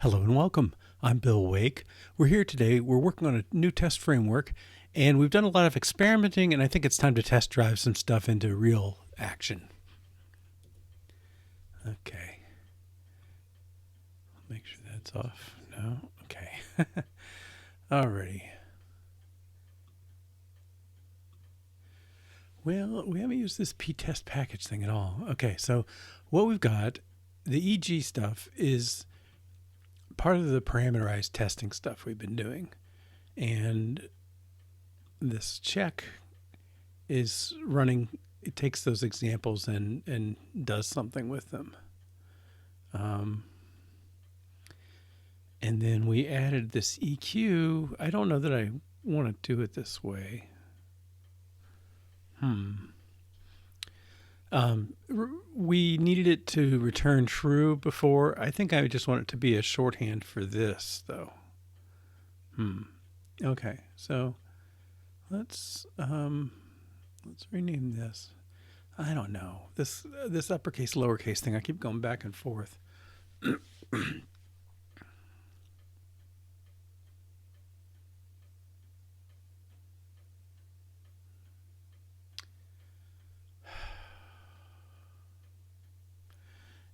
Hello and welcome. I'm Bill Wake. We're here today. We're working on a new test framework, and we've done a lot of experimenting, and I think it's time to test drive some stuff into real action. Okay. Make sure that's off. No? Okay. Alrighty. Well, we haven't used this p-test package thing at all. Okay, so what we've got, the EG stuff is part of the parameterized testing stuff we've been doing. And this check is running, it takes those examples and does something with them. And then we added this EQ. I don't know that I want to do it this way. We needed it to return true before. I think I just want it to be a shorthand for this, though. Okay, so let's rename this. I don't know, this uppercase lowercase thing. I keep going back and forth.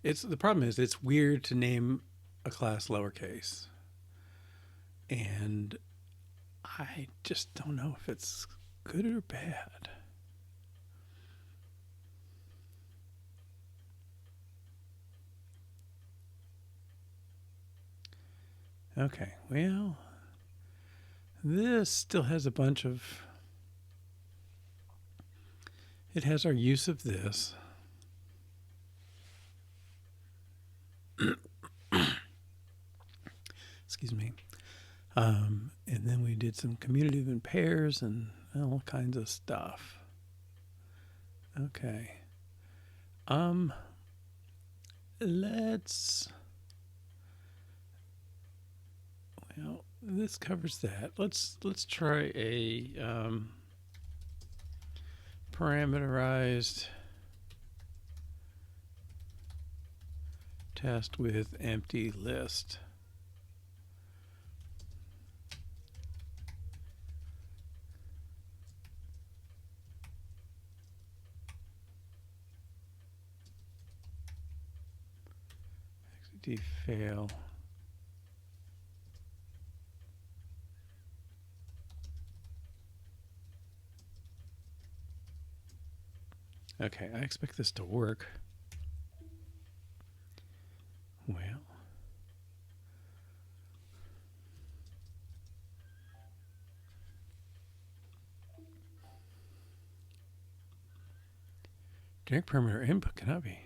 The problem is it's weird to name a class lowercase, and I just don't know if it's good or bad. Okay, well, this still has a bunch of, it has our use of this. Excuse me. And then we did some commutative and pairs and all kinds of stuff. Okay. Well, this covers that. Let's try a parameterized test with empty list. Fail. Okay, I expect this to work. Well, direct parameter input cannot be.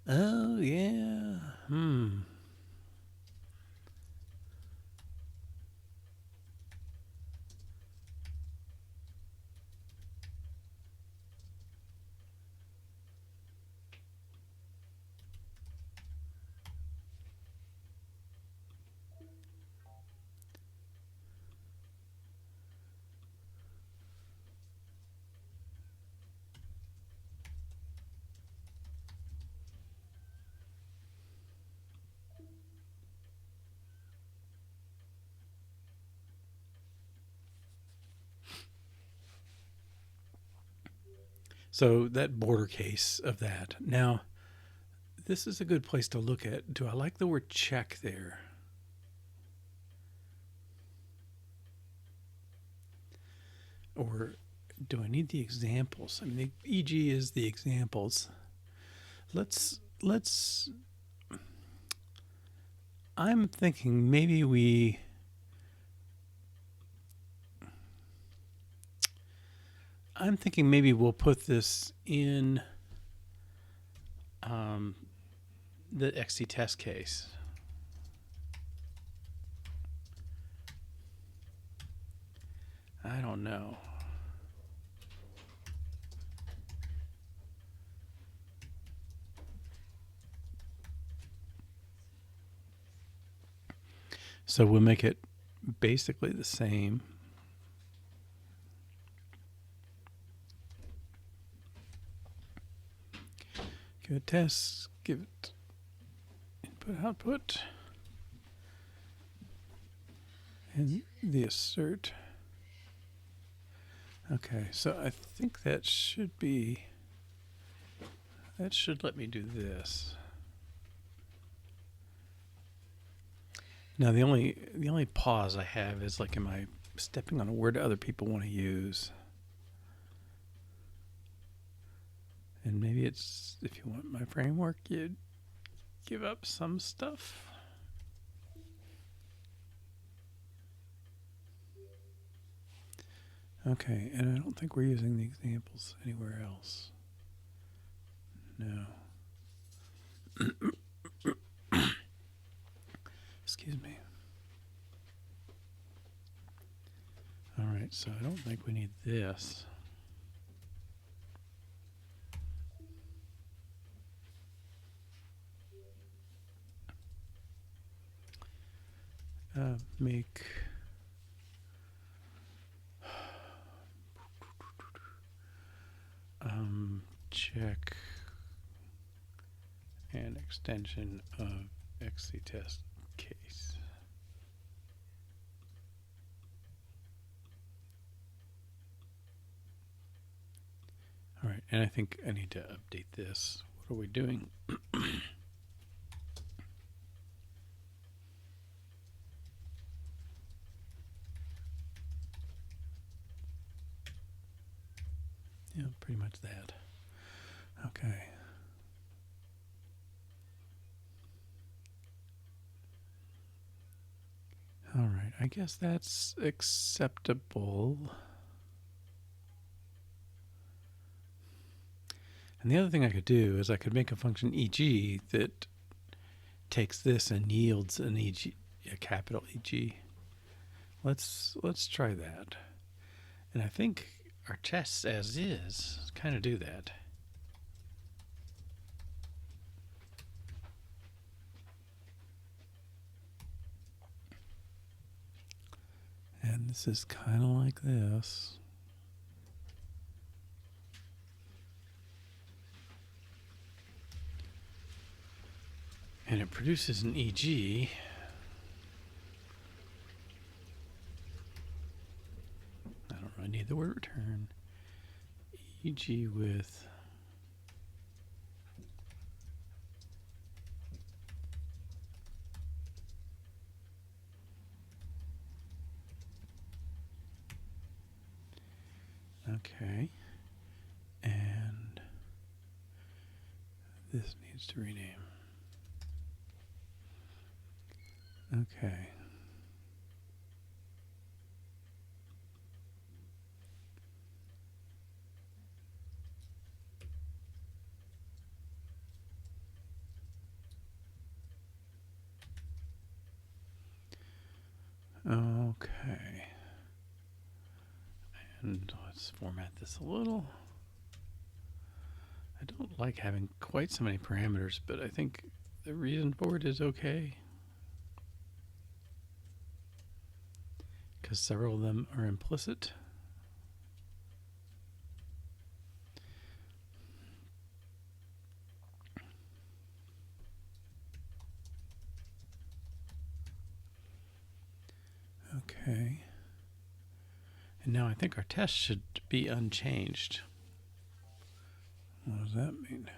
Oh, yeah. So that border case of that. Now, this is a good place to look at. Do I like the word check there? Or do I need the examples? I mean, the EG is the examples. I'm thinking maybe we'll put this in the XT test case. I don't know. So we'll make it basically the same. Give it tests, give it input, output. And the assert. Okay, so I think that should let me do this. Now the only pause I have is like, am I stepping on a word other people want to use? And maybe it's, if you want my framework, you'd give up some stuff. Okay, and I don't think we're using the examples anywhere else. No. Excuse me. All right, so I don't think we need this. Make check an extension of XCTest case. All right, and I think I need to update this. What are we doing? Yeah, pretty much that. Okay. All right, I guess that's acceptable. And the other thing I could do is I could make a function EG that takes this and yields an EG, a capital EG. Let's try that. And I think our tests as is kind of do that. And this is kind of like this. And it produces an EG. I don't really need the word return. EG with okay. And this needs to rename. Okay. Okay. And let's format this a little. I don't like having quite so many parameters, but I think the reason for it is okay. Because several of them are implicit. Okay. And now I think our test should be unchanged. What does that mean?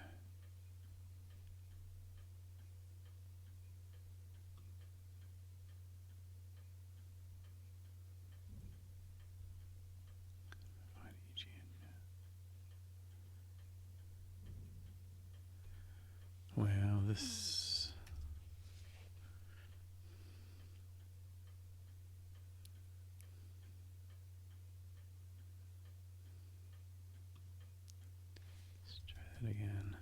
Well, this... Let's try that again.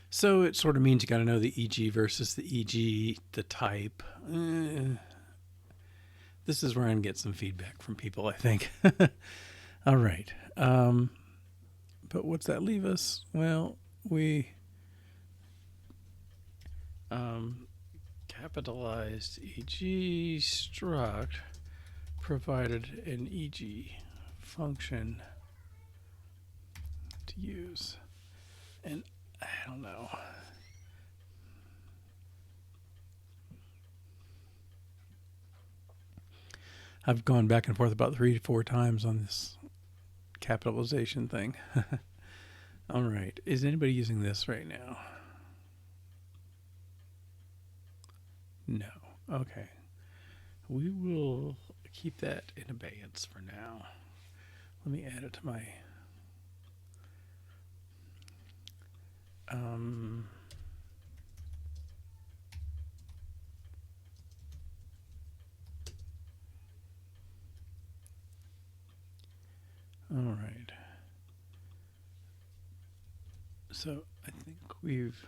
So it sort of means you got to know the EG versus the EG, the type. This is where I'm going to get some feedback from people, I think. All right. But what's that leave us? Well, we capitalized EG struct provided an EG function to use. And I don't know. I've gone back and forth about 3 to 4 times on this capitalization thing. All right. Is anybody using this right now? No. Okay. We will keep that in abeyance for now. Let me add it to my all right. So I think we've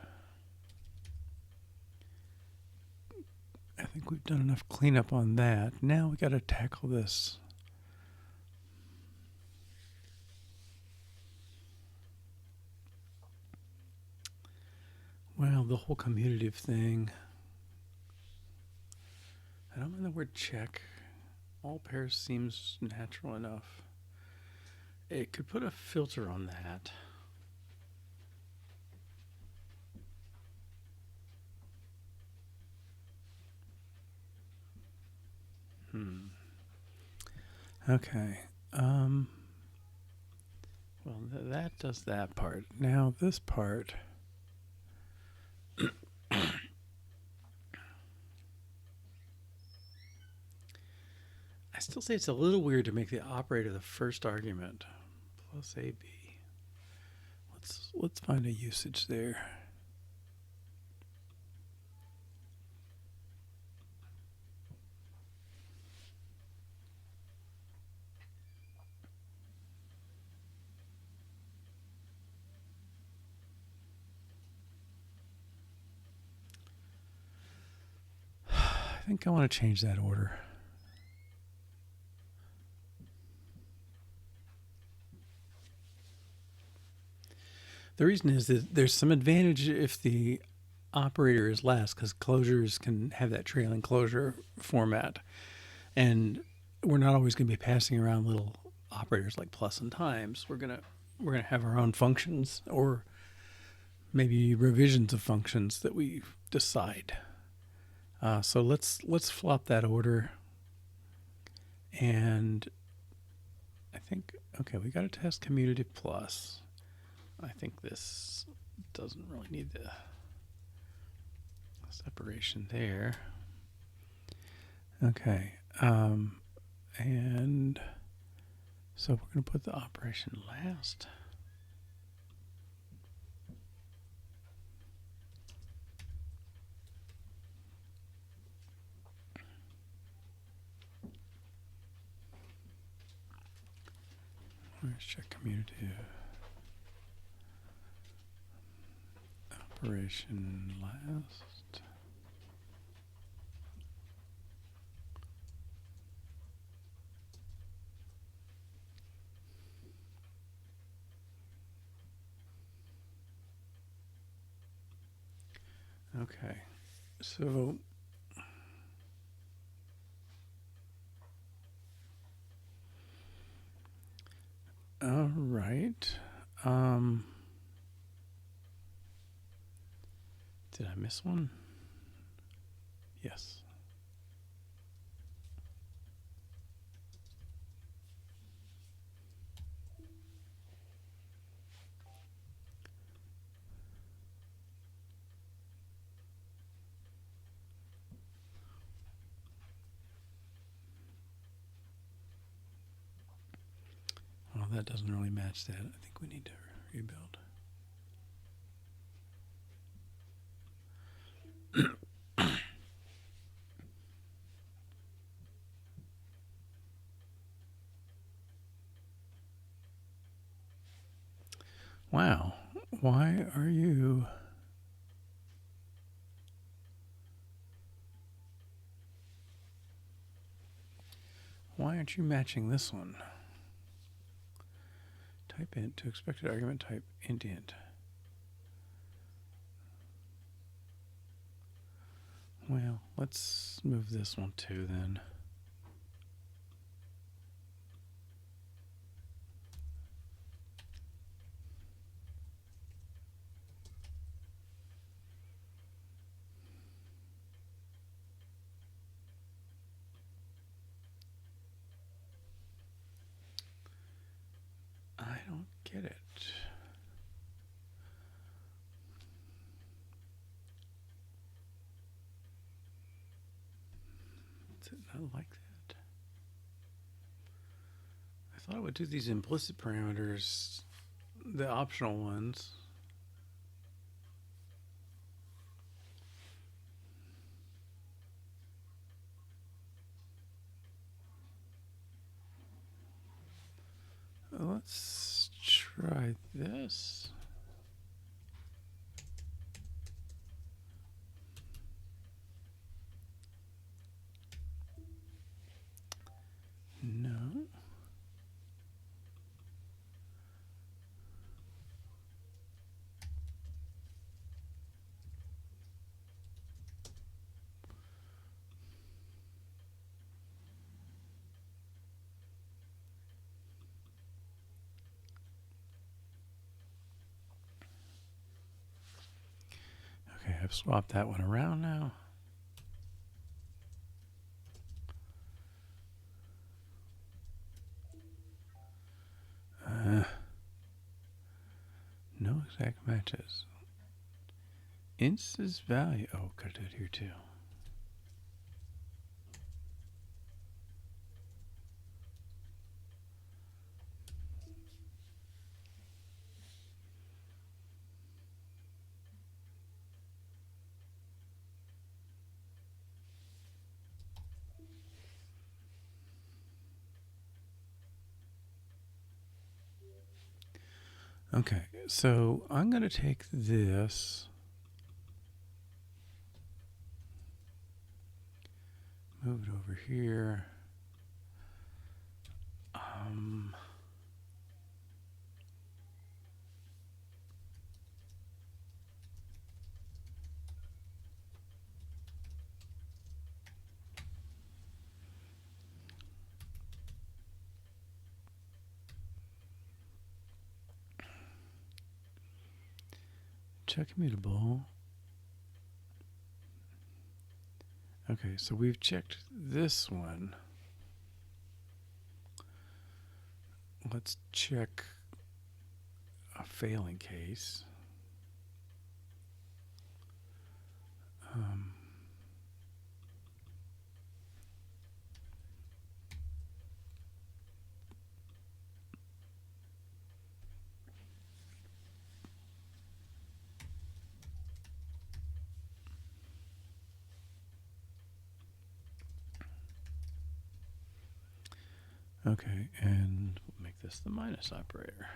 done enough cleanup on that. Now we got to tackle this. Well, the whole commutative thing. I don't mind the word check. All pairs seems natural enough. It could put a filter on that. Okay. Well, that does that part. Now this part. I still say it's a little weird to make the operator the first argument plus AB. Let's find a usage there. I think I want to change that order. The reason is that there's some advantage if the operator is last, because closures can have that trailing closure format. And we're not always going to be passing around little operators like plus and times. We're gonna have our own functions, or maybe revisions of functions that we decide. So let's flop that order. And I think, okay, we got to test commutative plus. I think this doesn't really need the separation there. Okay. And so we're going to put the operation last. Let's check commutative. Operation last. Okay, so all right. Did I miss one? Yes. Well, that doesn't really match that. I think we need to rebuild. Wow. Why are you... Why aren't you matching this one? Type int to expected argument type int. Well, let's move this one too then. get it. Is it not like that? I thought it would do these implicit parameters, the optional ones. Let's try this. No. Okay, I've swapped that one around now. No exact matches. Instance value. Oh, gotta do it here too. Okay, so I'm going to take this, move it over here. Check commutable. Okay, so we've checked this one. Let's check a failing case. Okay, and we'll make this the minus operator.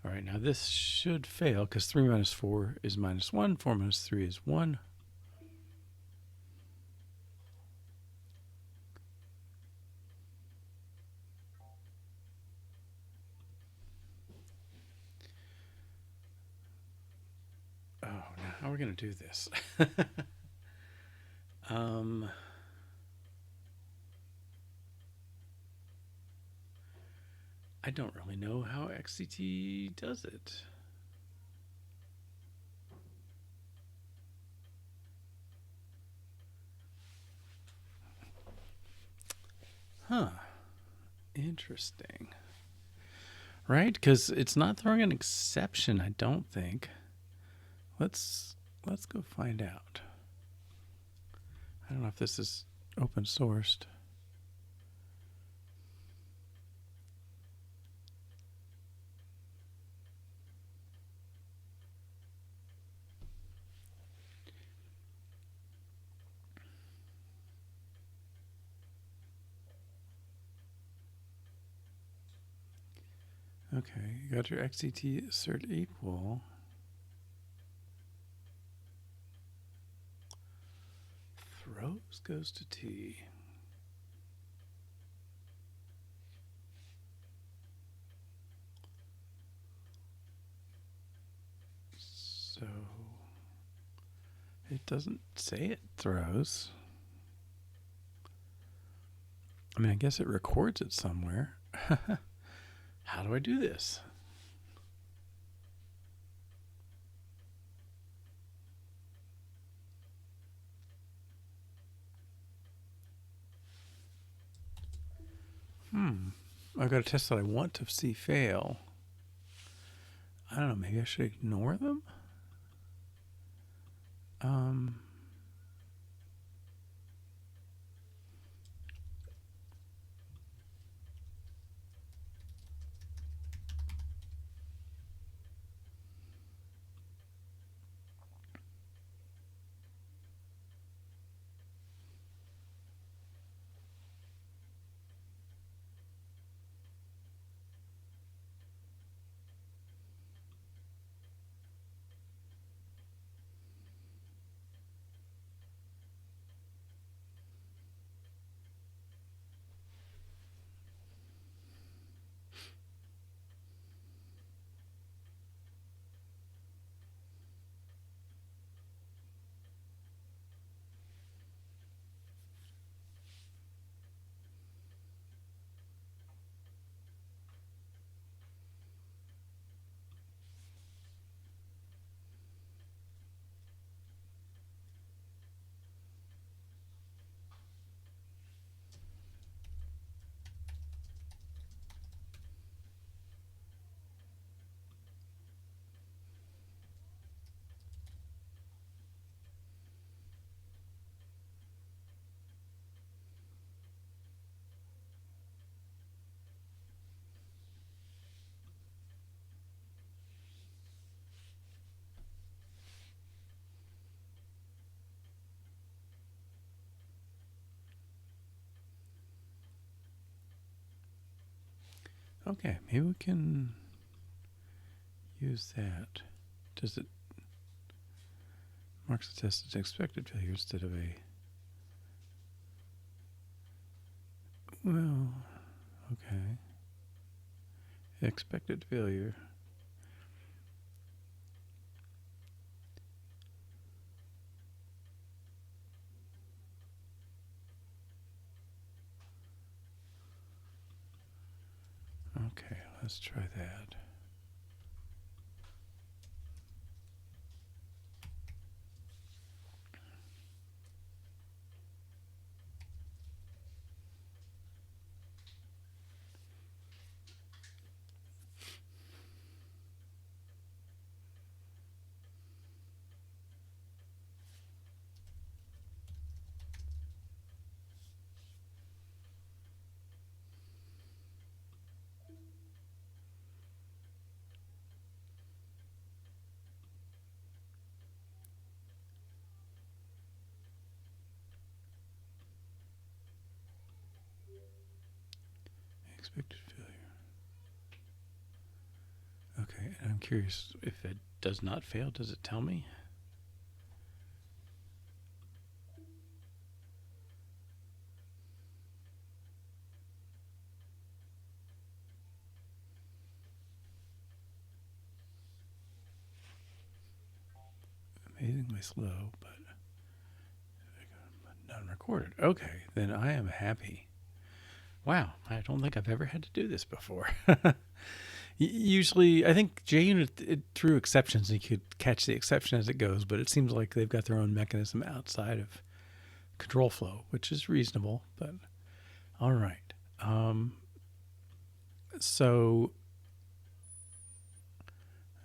All right, now this should fail because 3 minus 4 is minus 1, 4 minus 3 is 1. Oh, now how are we going to do this? I don't really know how XCT does it. Huh. Interesting. Right? Because it's not throwing an exception, I don't think. Let's go find out. I don't know if this is open sourced. Okay, you got your XCT assert equal. Throws goes to T. So it doesn't say it throws. I mean, I guess it records it somewhere. How do I do this? I've got a test that I want to see fail. I don't know, maybe I should ignore them? Okay, maybe we can use that. Does it marks the test as expected failure instead of a... Well, okay. Expected failure. Okay, let's try that. Expected failure. Okay, and I'm curious, if it does not fail, does it tell me? Amazingly slow, but non-recorded. Okay, then I am happy. Wow, I don't think I've ever had to do this before. Usually, I think JUnit it threw exceptions. And you could catch the exception as it goes, but it seems like they've got their own mechanism outside of control flow, which is reasonable. But all right. So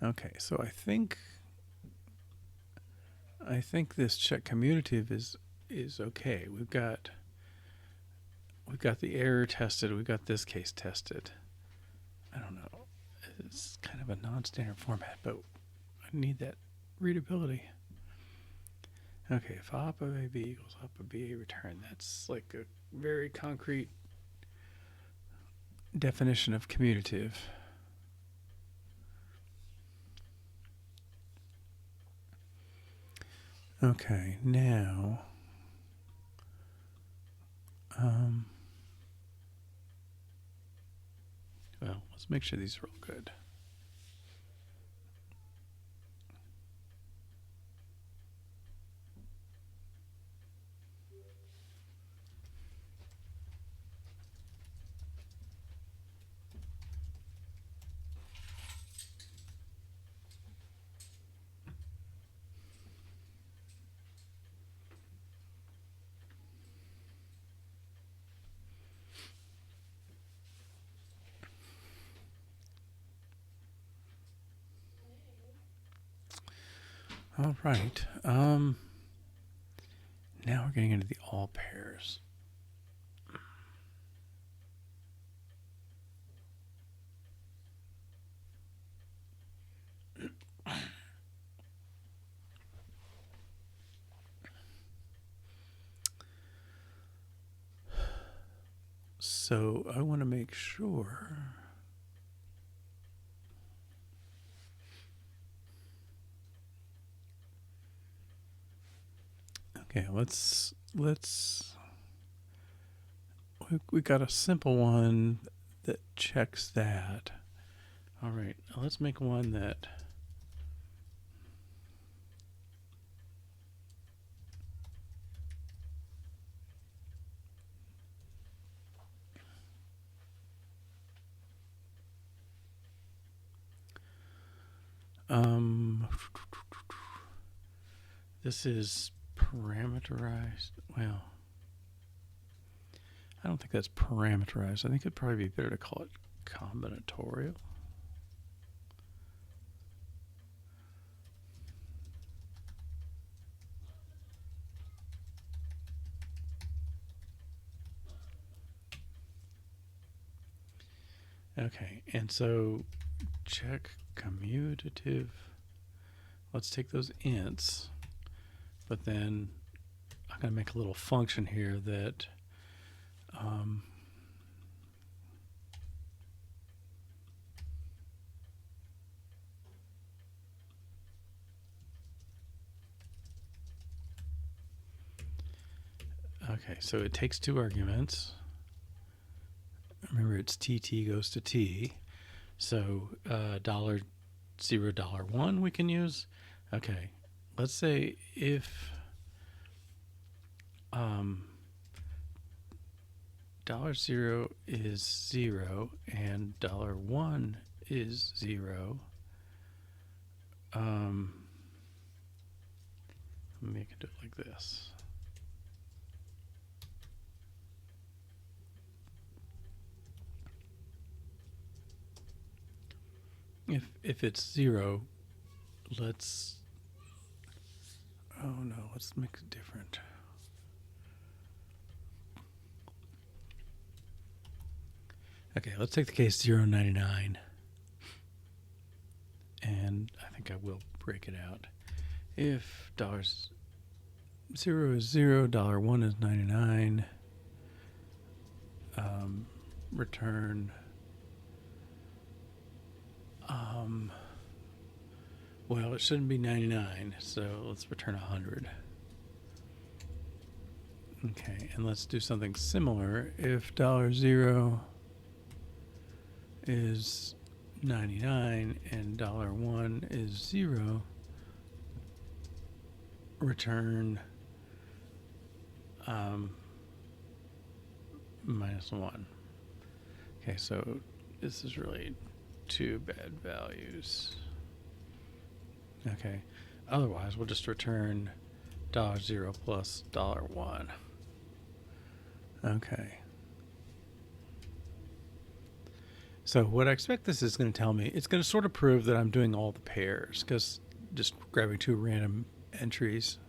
okay, so I think this check commutative is okay. We've got the error tested. We've got this case tested. I don't know. It's kind of a non-standard format, but I need that readability. Okay, if op of AB equals op of BA return, that's like a very concrete definition of commutative. Okay, now well, let's make sure these are all good. All right. Now we're getting into the all pairs. So I want to make sure. Okay, we got a simple one that checks that. All right, now let's make one that this is parameterized. Well, I don't think that's parameterized. I think it'd probably be better to call it combinatorial. Okay, and so check commutative. Let's take those ints, but then I'm going to make a little function here that okay, so it takes two arguments. Remember, it's TT goes to T. So $0, $1 we can use. Okay, let's say if $0 is 0 and $1 is 0. Maybe I can do it like this. If it's 0, let's make it different. Okay, let's take the case 0, 99. And I think I will break it out. If $0 is 0, $1 is 99, return well, it shouldn't be 99, so let's return 100. Okay, and let's do something similar. If $0 is 99 and $1 is 0, return -1. Okay, so this is really two bad values. Okay, otherwise we'll just return $0 plus $1. Okay. So what I expect this is going to tell me, it's going to sort of prove that I'm doing all the pairs, because just grabbing two random entries.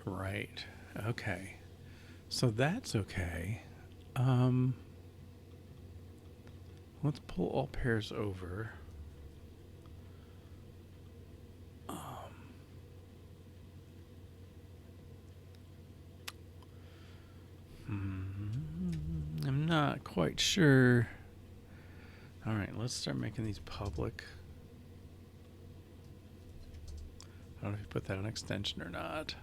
Right. Okay. So that's okay. Let's pull all pairs over. I'm not quite sure. All right, let's start making these public. I don't know if you put that on extension or not.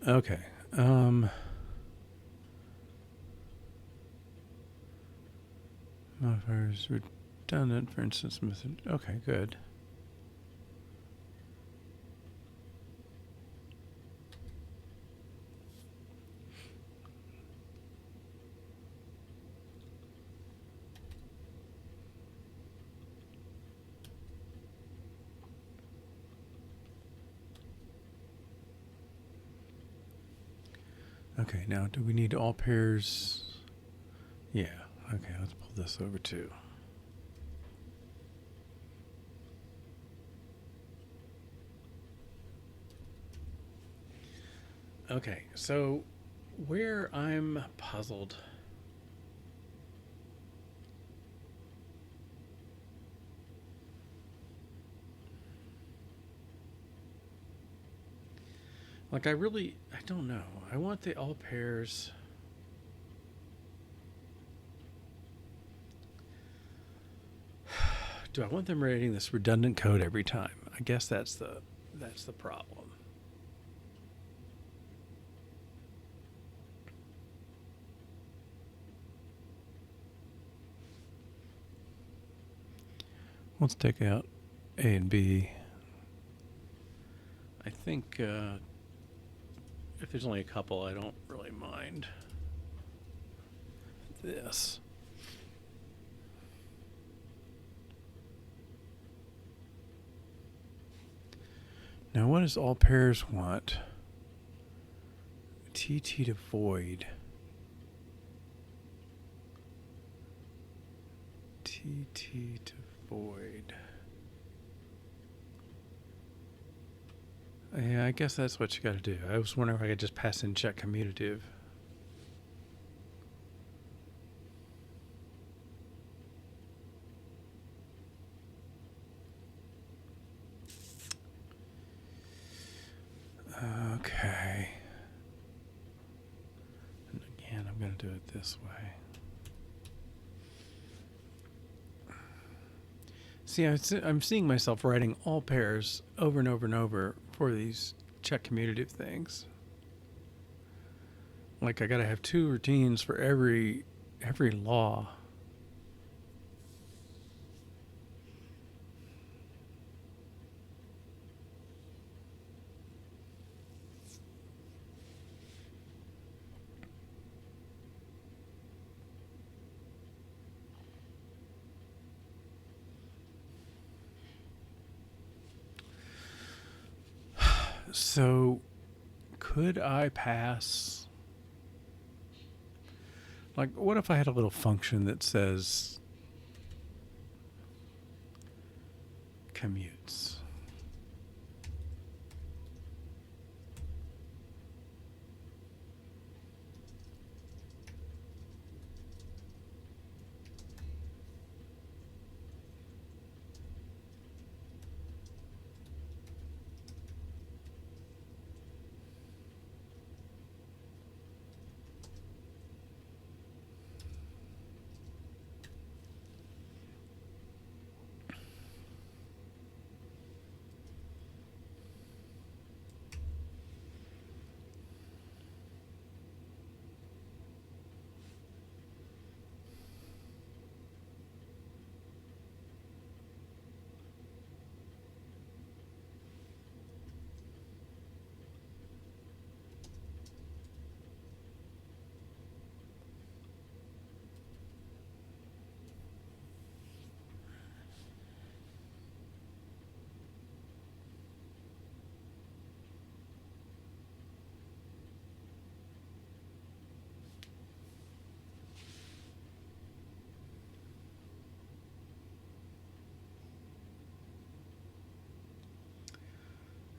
Okay. Modifiers redundant, for instance, method. Okay, good. Okay, now do we need all pairs? Yeah. Okay, let's pull this over too. Okay, so where I'm puzzled. Like I don't know. I want the all pairs. Do I want them writing this redundant code every time? I guess that's the problem. Let's take out A and B. I think if there's only a couple, I don't really mind this. Now, what does all pairs want? TT to void. TT to void. Yeah, I guess that's what you got to do. I was wondering if I could just pass in check commutative. Okay. And again, I'm going to do it this way. See, I'm seeing myself writing all pairs over and over and over for these check commutative things. Like I got to have two routines for every law. So, could I pass? Like, what if I had a little function that says commutes?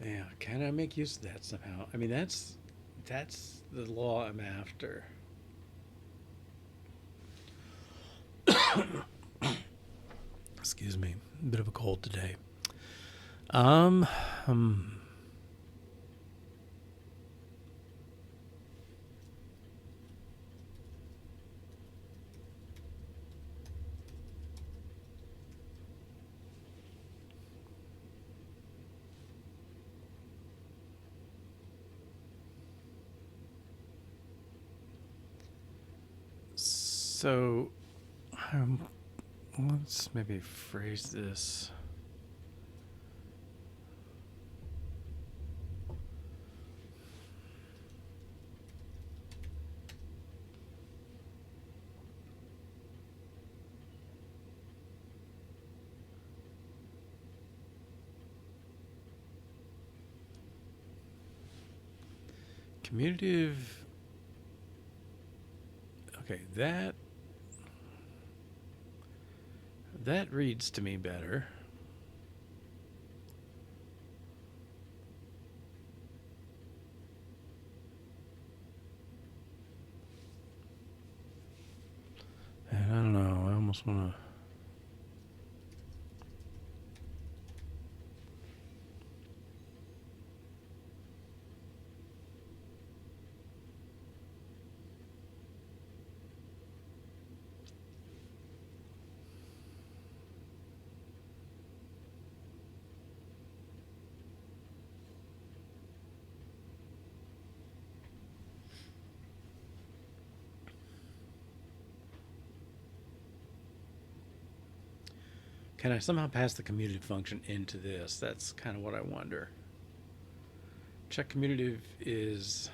Yeah, can I make use of that somehow? I mean, that's the law I'm after. Excuse me, a bit of a cold today. Um, um So, let's maybe phrase this. Commutative. Okay, that reads to me better. And I don't know, I almost want to. Can I somehow pass the commutative function into this? That's kind of what I wonder. Check commutative is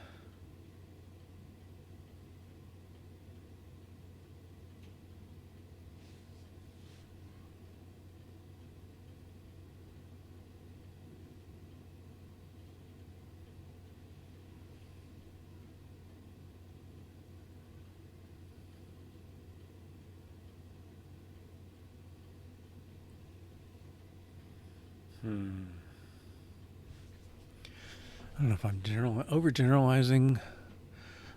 I don't know if I'm overgeneralizing,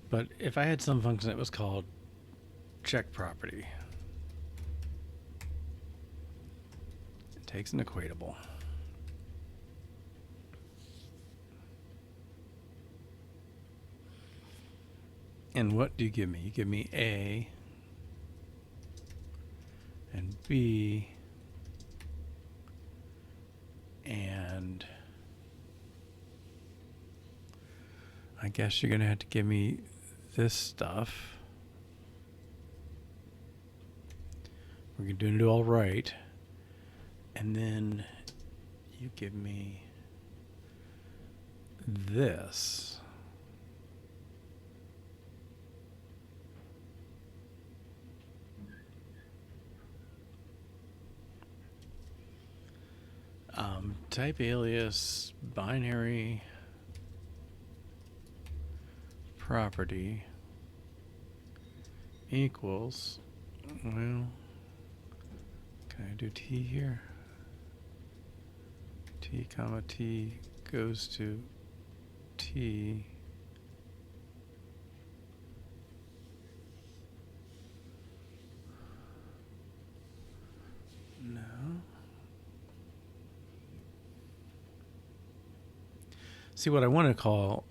but if I had some function that was called check property, it takes an equatable. And what do you give me? You give me A and B and I guess you're going to have to give me this stuff. We're going to do it all right. And then you give me this. Type alias binary property equals, well, can I do T here? T comma T goes to T. No. See, what I want to call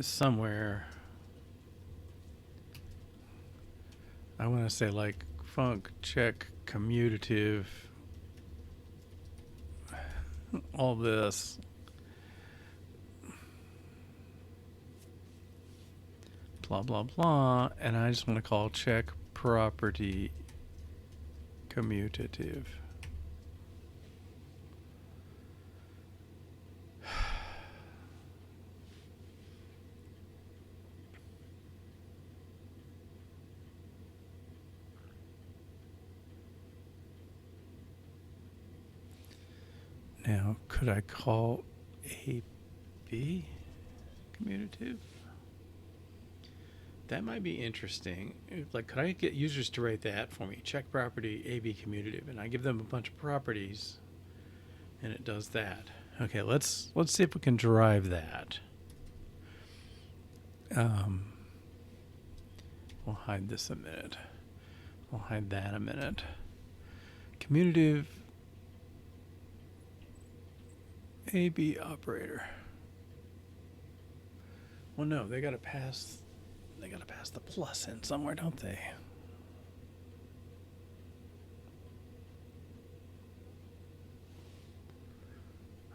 somewhere, I want to say like func check commutative, all this. Blah, blah, blah. And I just want to call check property commutative. Now, could I call AB commutative? That might be interesting. Like, could I get users to write that for me? Check property AB commutative, and I give them a bunch of properties, and it does that. Okay, let's see if we can derive that. We'll hide this a minute. We'll hide that a minute. Commutative AB operator. Well, no, they gotta pass the plus in somewhere, don't they?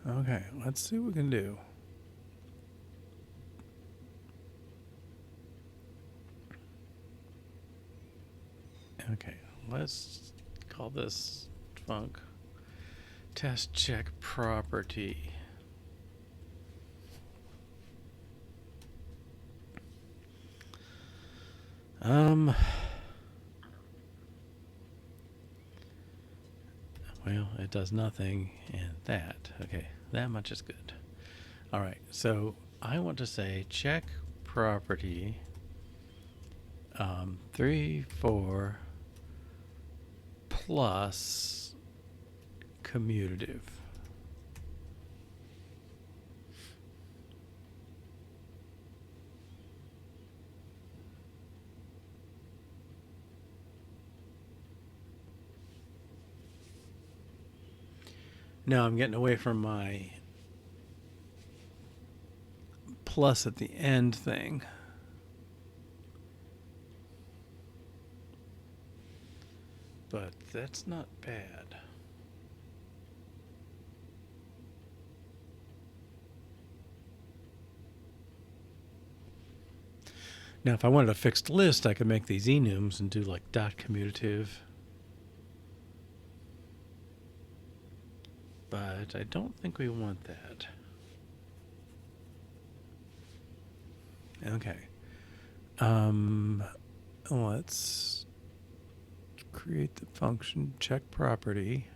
Okay, let's see what we can do. Okay, let's call this func test check property. Well, it does nothing, and that. Okay, that much is good. All right, so I want to say check property 3, 4 plus commutative. Now I'm getting away from my plus at the end thing. But that's not bad. Now, if I wanted a fixed list, I could make these enums and do like dot commutative. But I don't think we want that. Okay. Let's create the function check property.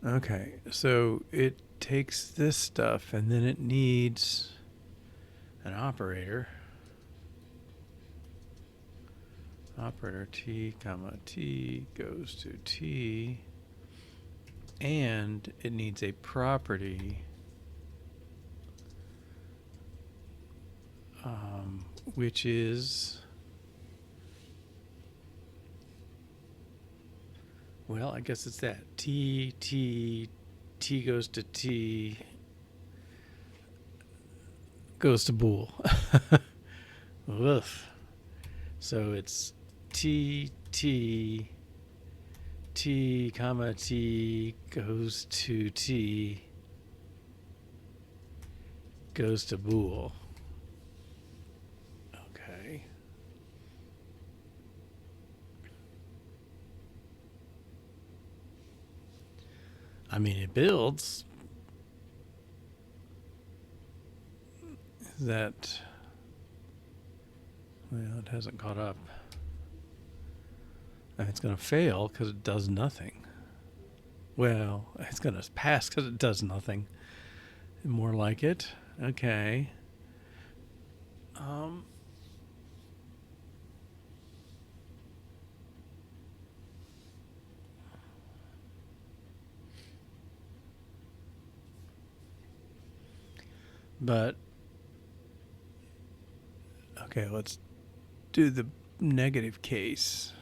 Okay, so it takes this stuff and then it needs an operator. Operator t comma t goes to t, and it needs a property which is, well, I guess it's that t goes to t goes to bool. Oof. So it's t comma t goes to t goes to bool. Okay. I mean, it builds. That, well, it hasn't caught up. And it's going to fail because it does nothing. Well, it's going to pass because it does nothing. More like it. Okay. But, okay, let's do the negative case.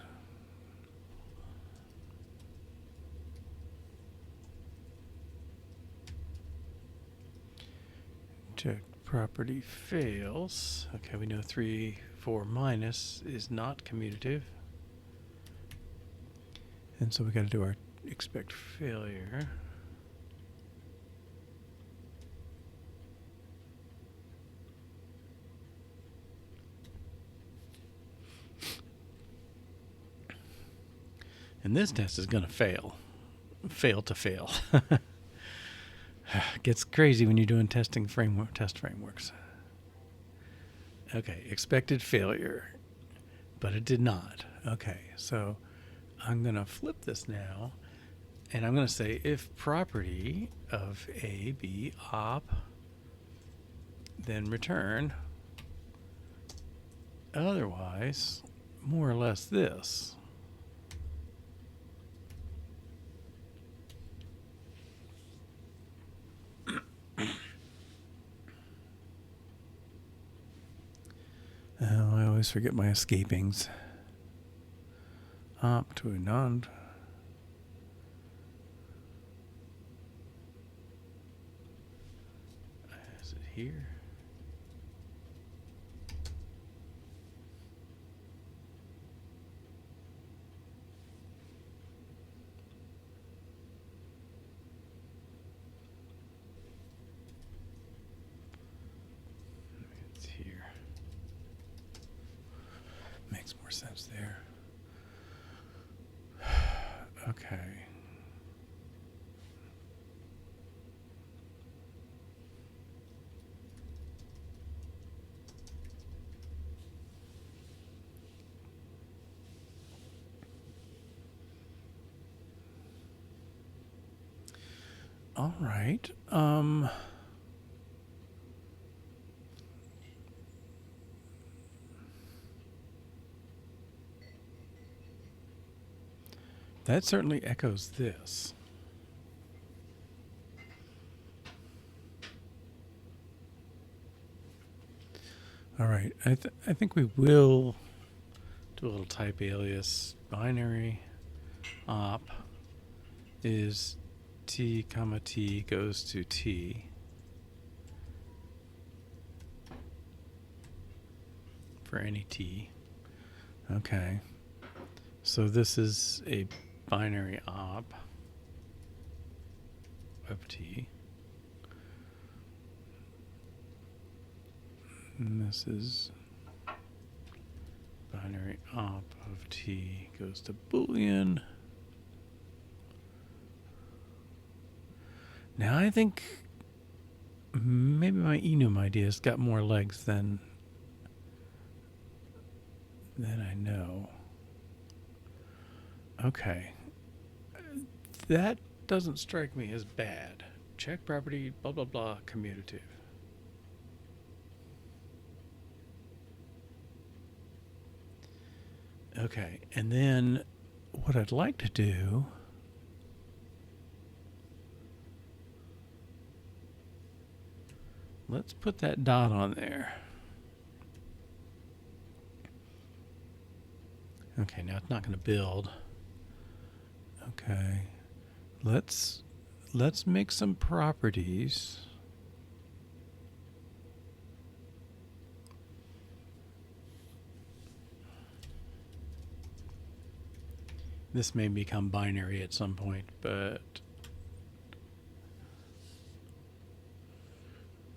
Check property fails. Okay, we know 3, 4 minus is not commutative. And so we got to do our expect failure. And this test is going to fail. Fail to fail. Gets crazy when you're doing test frameworks. Okay, expected failure, but it did not. Okay, so I'm going to flip this now, and I'm going to say if property of A be op, then return. Otherwise, more or less this. Oh, I always forget my escapings. Op to a non. Is it here? It's here. Okay. All right. That certainly echoes this. All right. I think we will do a little type alias. Binary op is t comma t goes to t. For any t. Okay. So this is a binary op of t. And this is binary op of t goes to Boolean. Now I think maybe my enum idea's got more legs than I know. Okay. That doesn't strike me as bad. Check property, blah, blah, blah, commutative. Okay, and then what I'd like to do let's put that dot on there. Okay, now it's not going to build. Okay. Let's make some properties. This may become binary at some point, but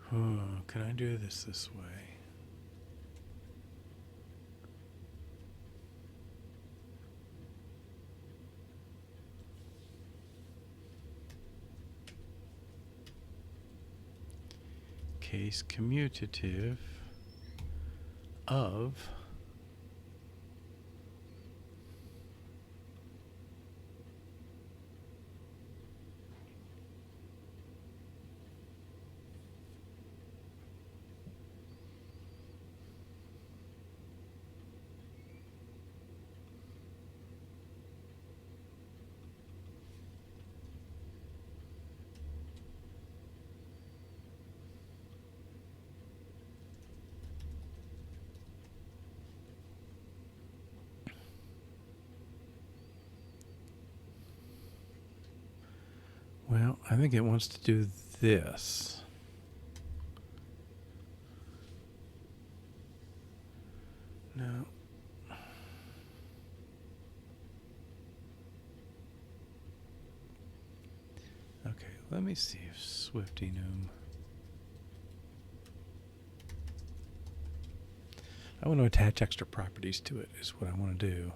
can I do this way? Case commutative of well, I think it wants to do this. No. Okay, let me see if Swift enum. I want to attach extra properties to it is what I want to do.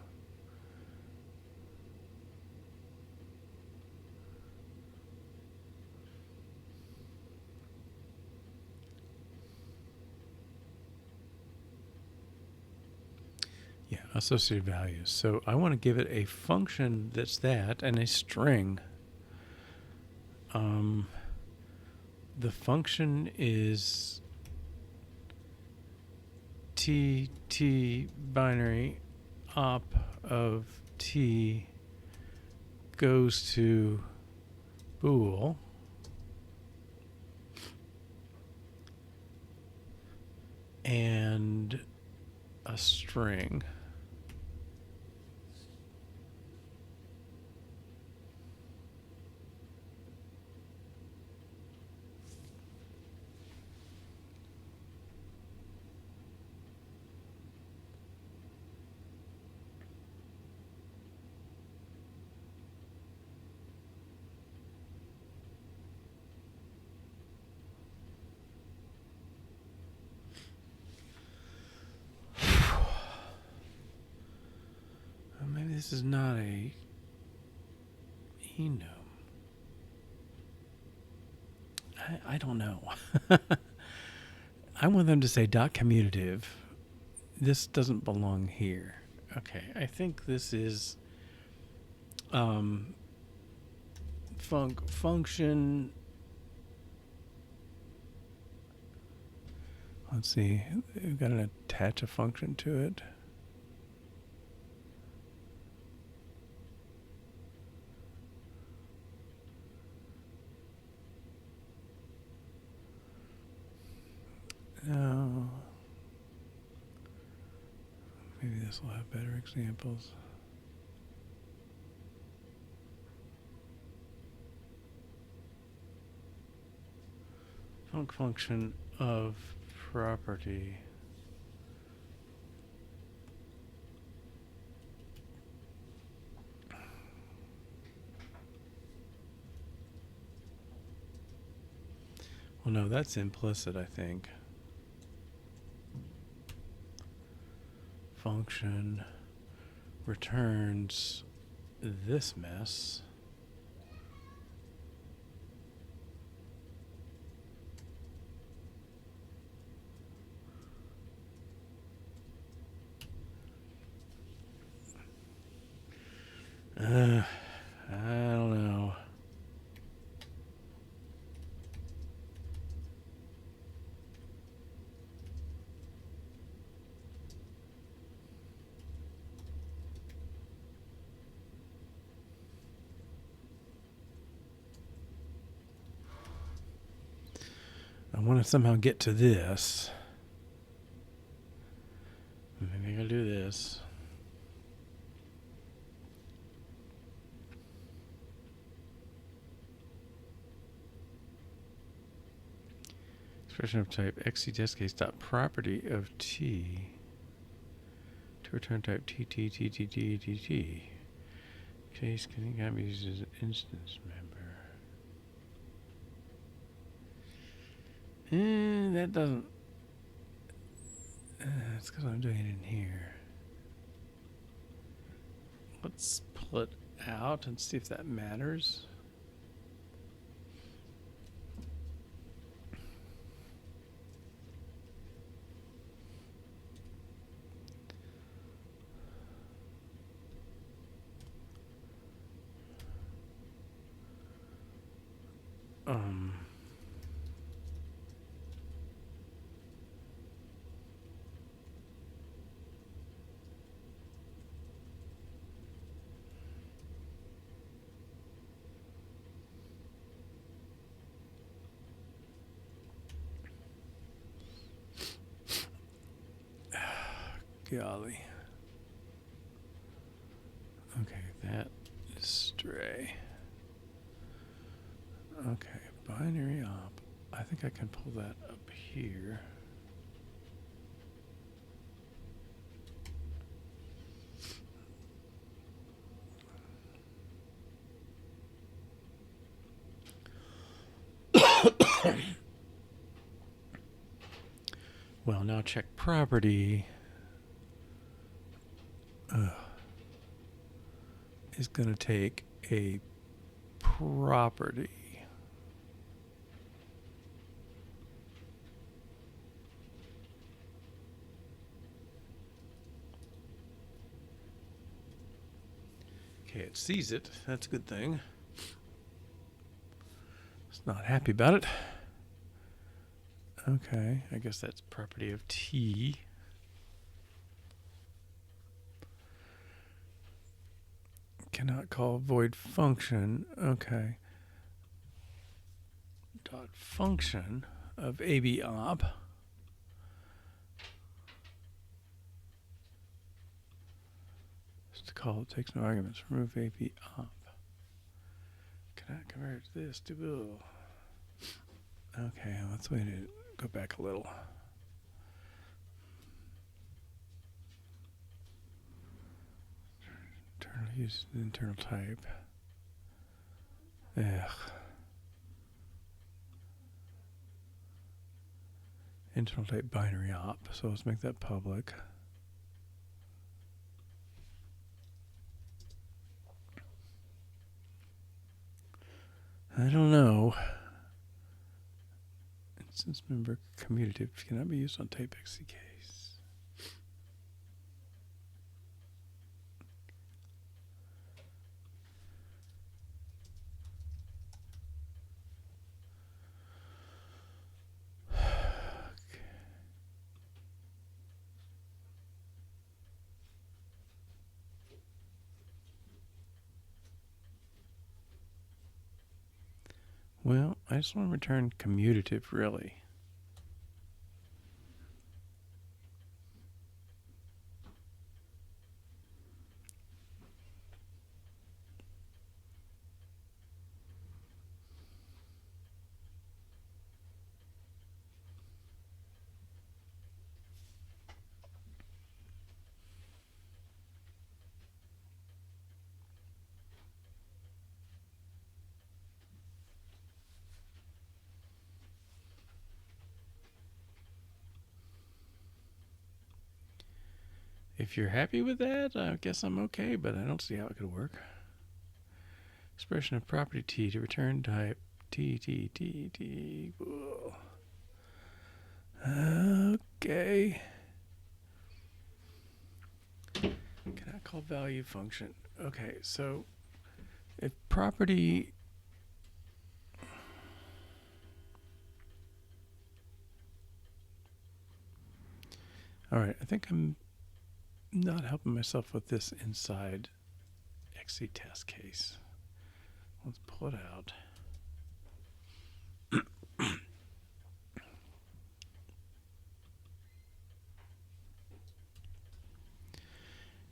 Yeah, associated values. So I want to give it a function that's that and a string. The function is t binary op of t goes to bool. And a string. Maybe this is not a enum. I don't know. I want them to say dot commutative. This doesn't belong here. Okay, I think this is function. Let's see. We've got to attach a function to it. No. Maybe this will have better examples. Function of property. Well, no, that's implicit, I think. Function returns this mess. I don't know. I want to somehow get to this. Maybe I'll do this. Expression of type XC test case dot property of T to return type TT. Case can be used as an instance member. That doesn't. That's because I'm doing it in here. Let's pull it out and see if that matters. Golly. Okay, that is stray. Okay, binary op. I think I can pull that up here. Well, now check property. Is going to take a property. Okay, it sees it. That's a good thing. It's not happy about it. Okay, I guess that's property of T. Cannot call void function. Okay. Dot function of AB op. Just to call it takes no arguments. Remove AB op. Cannot convert this to bool. Okay, let's wait to go back a little. Use the internal type. Internal type binary op. So let's make that public. I don't know. Instance member commutative cannot be used on type XC case. Well, I just want to return commutative, really. If you're happy with that, I guess I'm okay, but I don't see how it could work. Expression of property T to return type T. Whoa. Okay. Cannot call value function. Okay, so if property... All right, I think I'm not helping myself with this inside XC test case. Let's pull it out.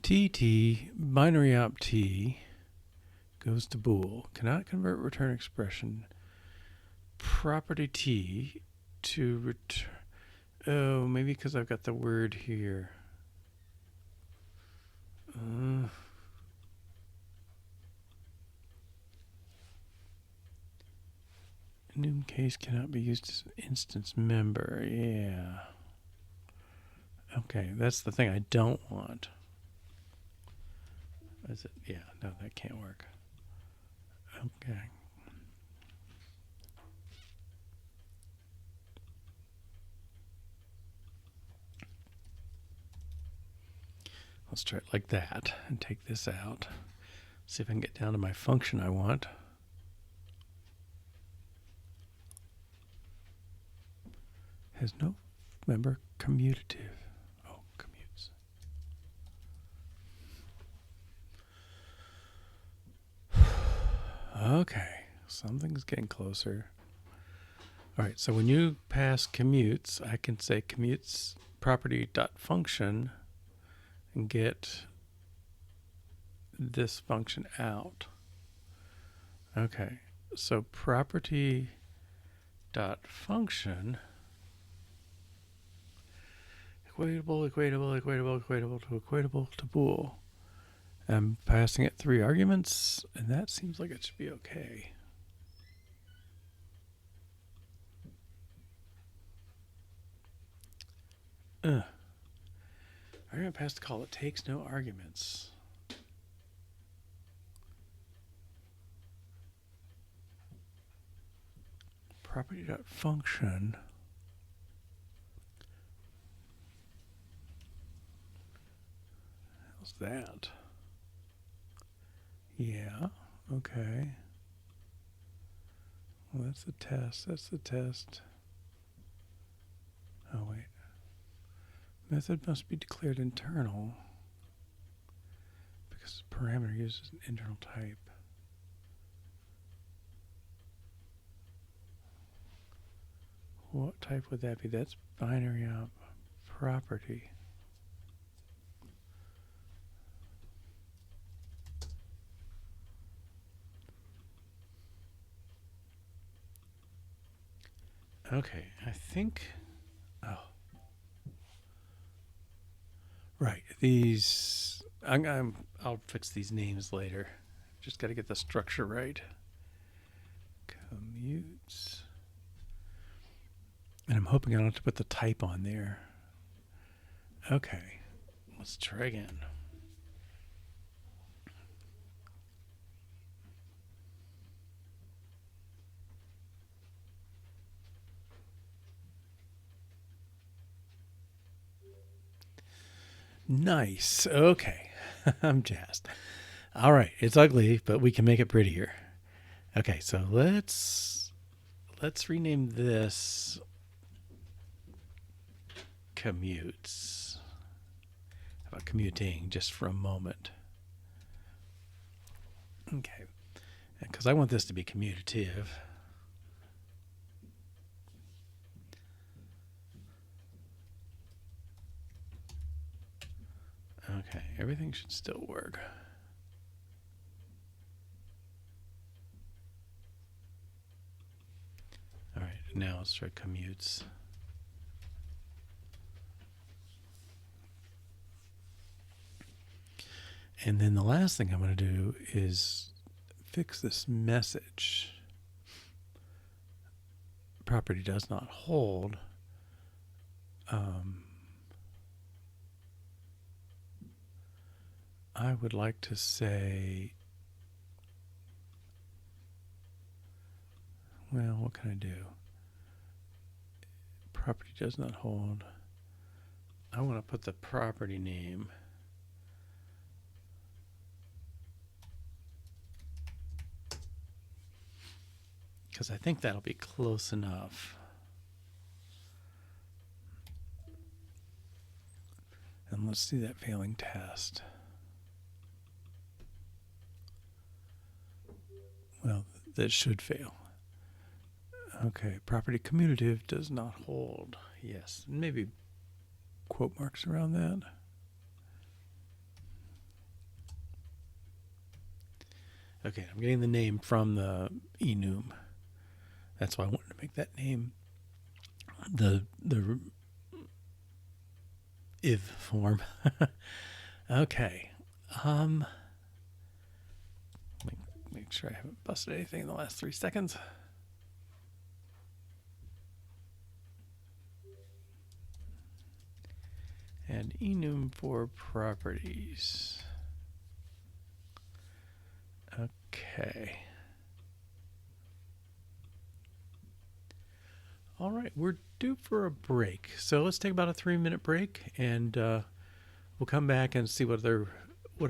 TT, binary op T, goes to bool. Cannot convert return expression property T to return... Oh, maybe because I've got the word here. Enum case cannot be used as an instance member. Yeah. Okay, that's the thing I don't want. Is it? Yeah, no, that can't work. Okay. Let's try it like that and take this out. See if I can get down to my function I want. Has no member commutative. Oh, commutes. Okay, something's getting closer. All right, so when you pass commutes, I can say commutes property dot function and get this function out. Okay, so property dot function equatable to bool. I'm passing it 3 arguments, and that seems like it should be okay. Argument passed to call. It takes no arguments. Property.function. How's that? Yeah, okay. Well, that's the test. That's the test. Oh, wait. Method must be declared internal because the parameter uses an internal type. What type would that be? That's binary op property. Okay, I think... Oh. Right, these... I'll fix these names later. Just got to get the structure right. Commutes. And I'm hoping I don't have to put the type on there. Okay, let's try again. Nice. Okay. I'm jazzed. All right. It's ugly, but we can make it prettier. Okay, so let's rename this commutes. How about commuting just for a moment? Okay. Because I want this to be commutative. Okay, everything should still work. All right, now let's try commutes. And then the last thing I'm going to do is fix this message. Property does not hold. I would like to say, well, what can I do? Property does not hold. I want to put the property name. Because I think that'll be close enough. And let's do that failing test. Well, that should fail. Okay, property commutative does not hold. Yes, maybe quote marks around that. Okay, I'm getting the name from the enum. That's why I wanted to make that name the if form. Okay. Make sure I haven't busted anything in the last 3 seconds. And enum for properties. Okay. All right, we're due for a break. So let's take about a 3-minute break, and we'll come back and see what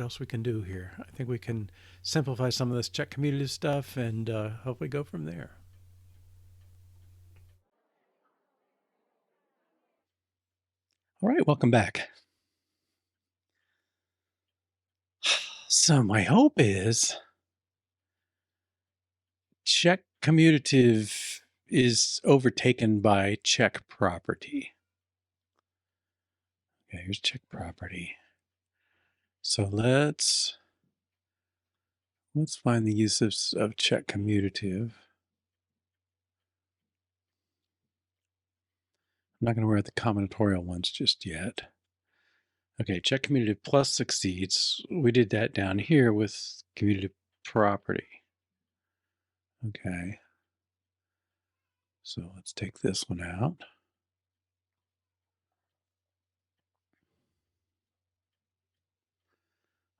else we can do here. I think we can simplify some of this check commutative stuff and hopefully go from there. All right, welcome back. So my hope is check commutative is overtaken by check property. Okay, here's check property. So let's find the uses of check commutative. I'm not going to worry about the combinatorial ones just yet. Okay, check commutative plus succeeds. We did that down here with commutative property. Okay. So let's take this one out.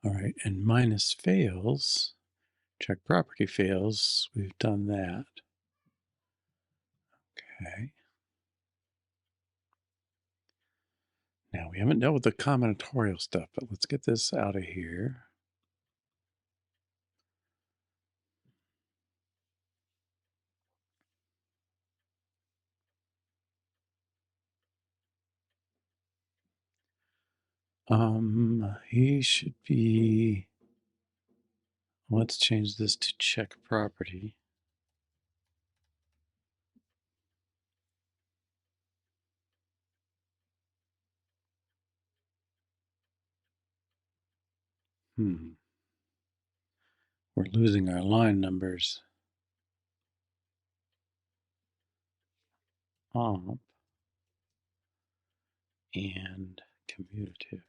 All right, and minus fails. Check property fails. We've done that. Okay. Now we haven't dealt with the combinatorial stuff, but let's get this out of here. He should be, let's change this to check property. We're losing our line numbers. Omp and commutative.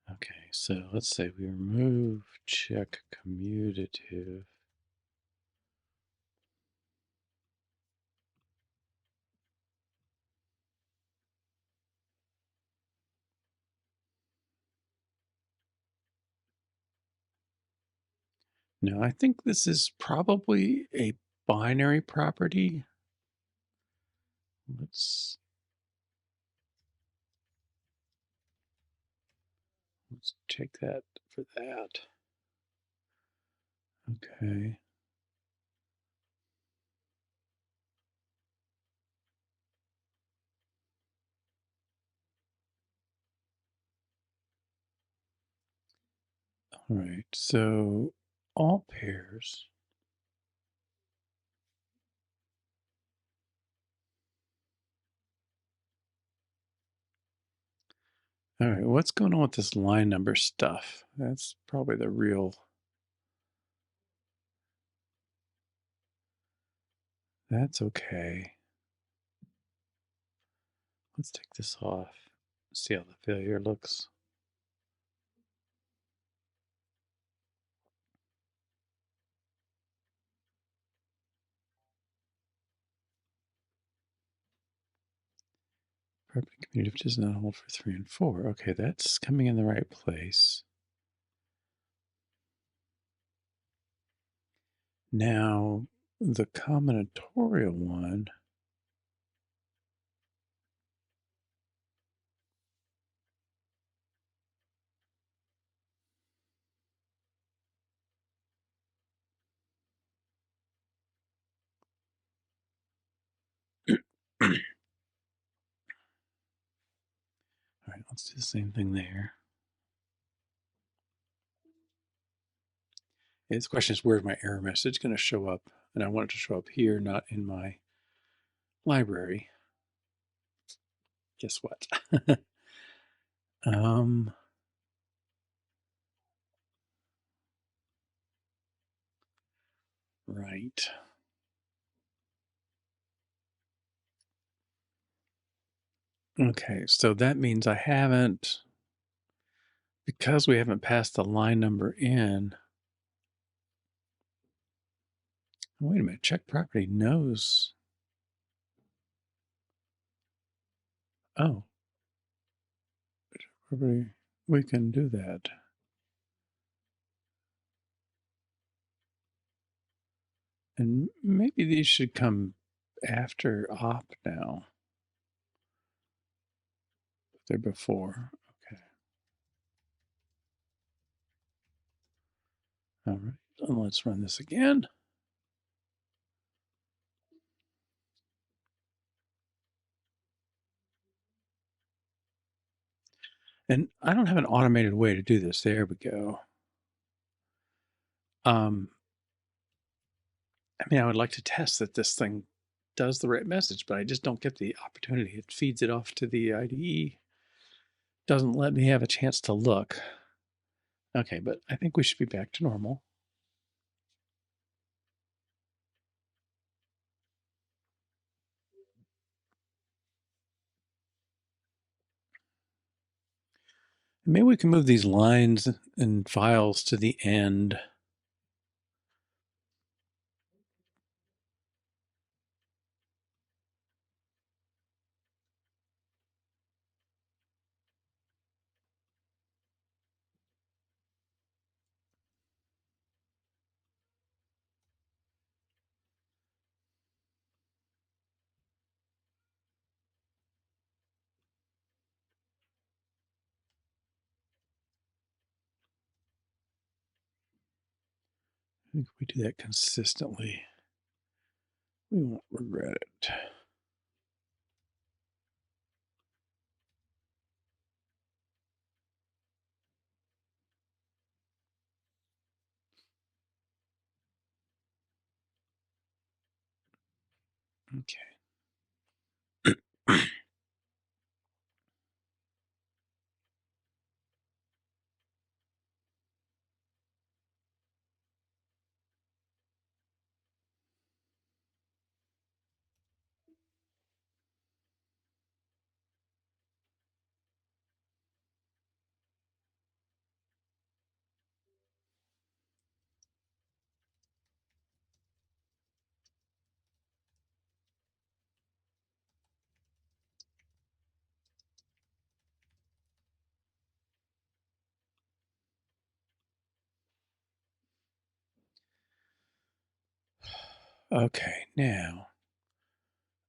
Okay, so let's say we remove check commutative. Now, I think this is probably a binary property. Let's check that for that. Okay. All right, so all pairs. All right, what's going on with this line number stuff? That's probably the real. That's okay. Let's take this off. See how the failure looks. Property commutative does not hold for 3 and 4. Okay, that's coming in the right place. Now, the combinatorial one. All right, let's do the same thing there. The question is, where's my error message going to show up? And I want it to show up here, not in my library. Guess what? um, right. Okay, so that means I haven't, because we haven't passed the line number in. Wait a minute, check property knows. Oh, property, we can do that. And maybe these should come after op now. They're before. Okay. All right. And let's run this again. And I don't have an automated way to do this. There we go. I mean, I would like to test that this thing does the right message, but I just don't get the opportunity. It feeds it off to the IDE. Doesn't let me have a chance to look. Okay, but I think we should be back to normal. Maybe we can move these lines and files to the end. I think if we do that consistently, we won't regret it. Okay. Okay, now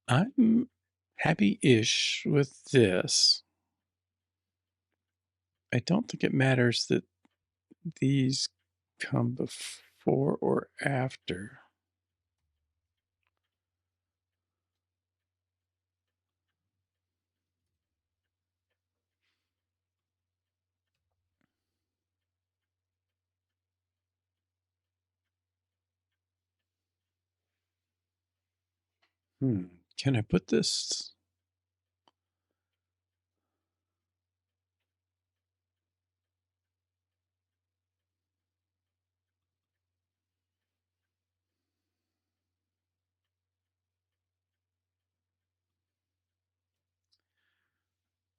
I'm happy-ish with this. I don't think it matters that these come before or after. Can I put this?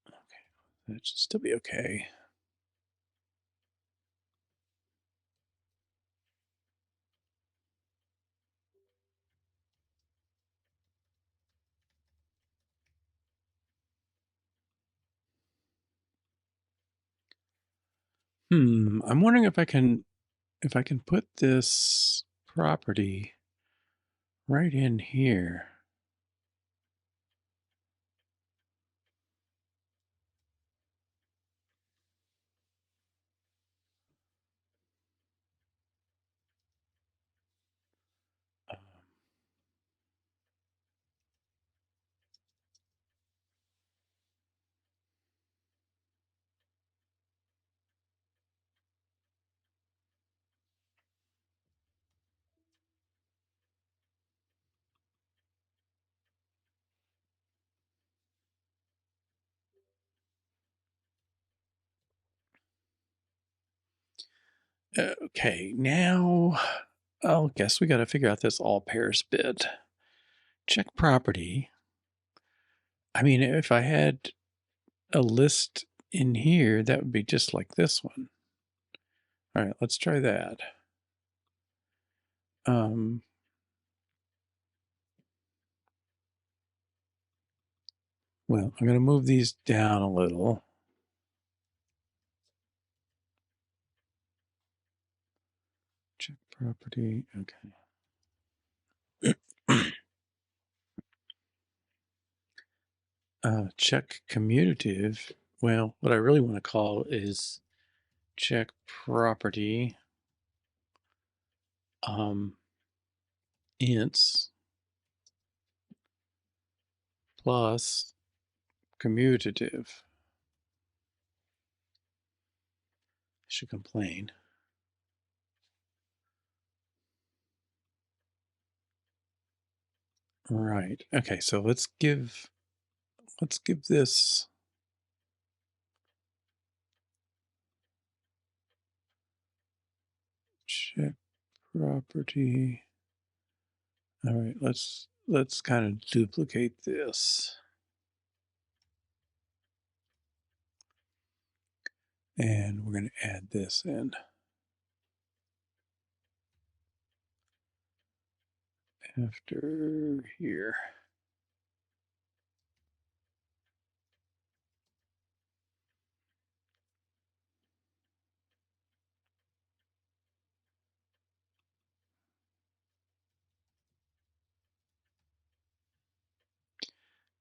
Okay, that should still be okay. I'm wondering if I can put this property right in here. Okay, now I guess we got to figure out this all pairs bit. Check property. I mean, if I had a list in here, that would be just like this one. All right, let's try that. Well, I'm going to move these down a little. Check property. Okay. Check commutative. Well, what I really want to call is check property ints plus commutative. I should complain. Right. Okay, so let's give this check property. All right, let's kind of duplicate this. And we're going to add this in. After here.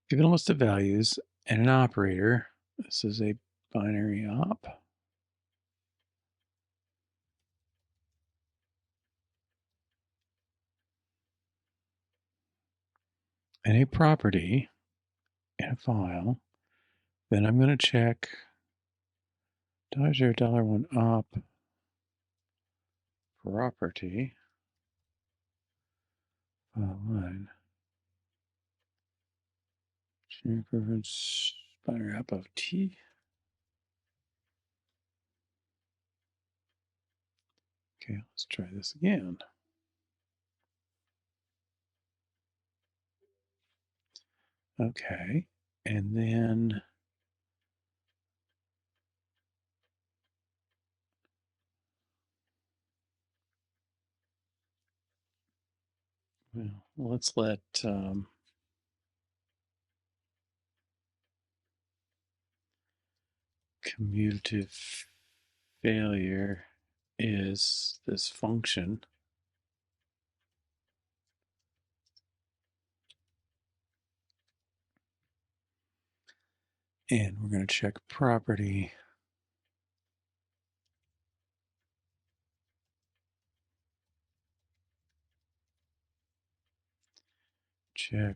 Given a list of values and an operator, this is a binary op. And a property in a file, then I'm going to check $0 $1 op property file line. Check reference binary op of t. Okay, let's try this again. Okay, and then well, let's let commutative failure is this function. And we're going to check property. Check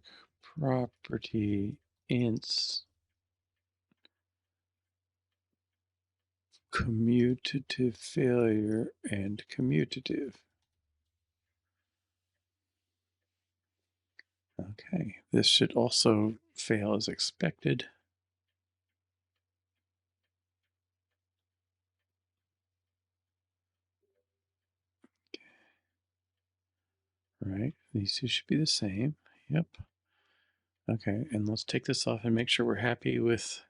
property ints commutative failure and commutative. Okay, this should also fail as expected. Right, these two should be the same. Yep. Okay, and let's take this off and make sure we're happy with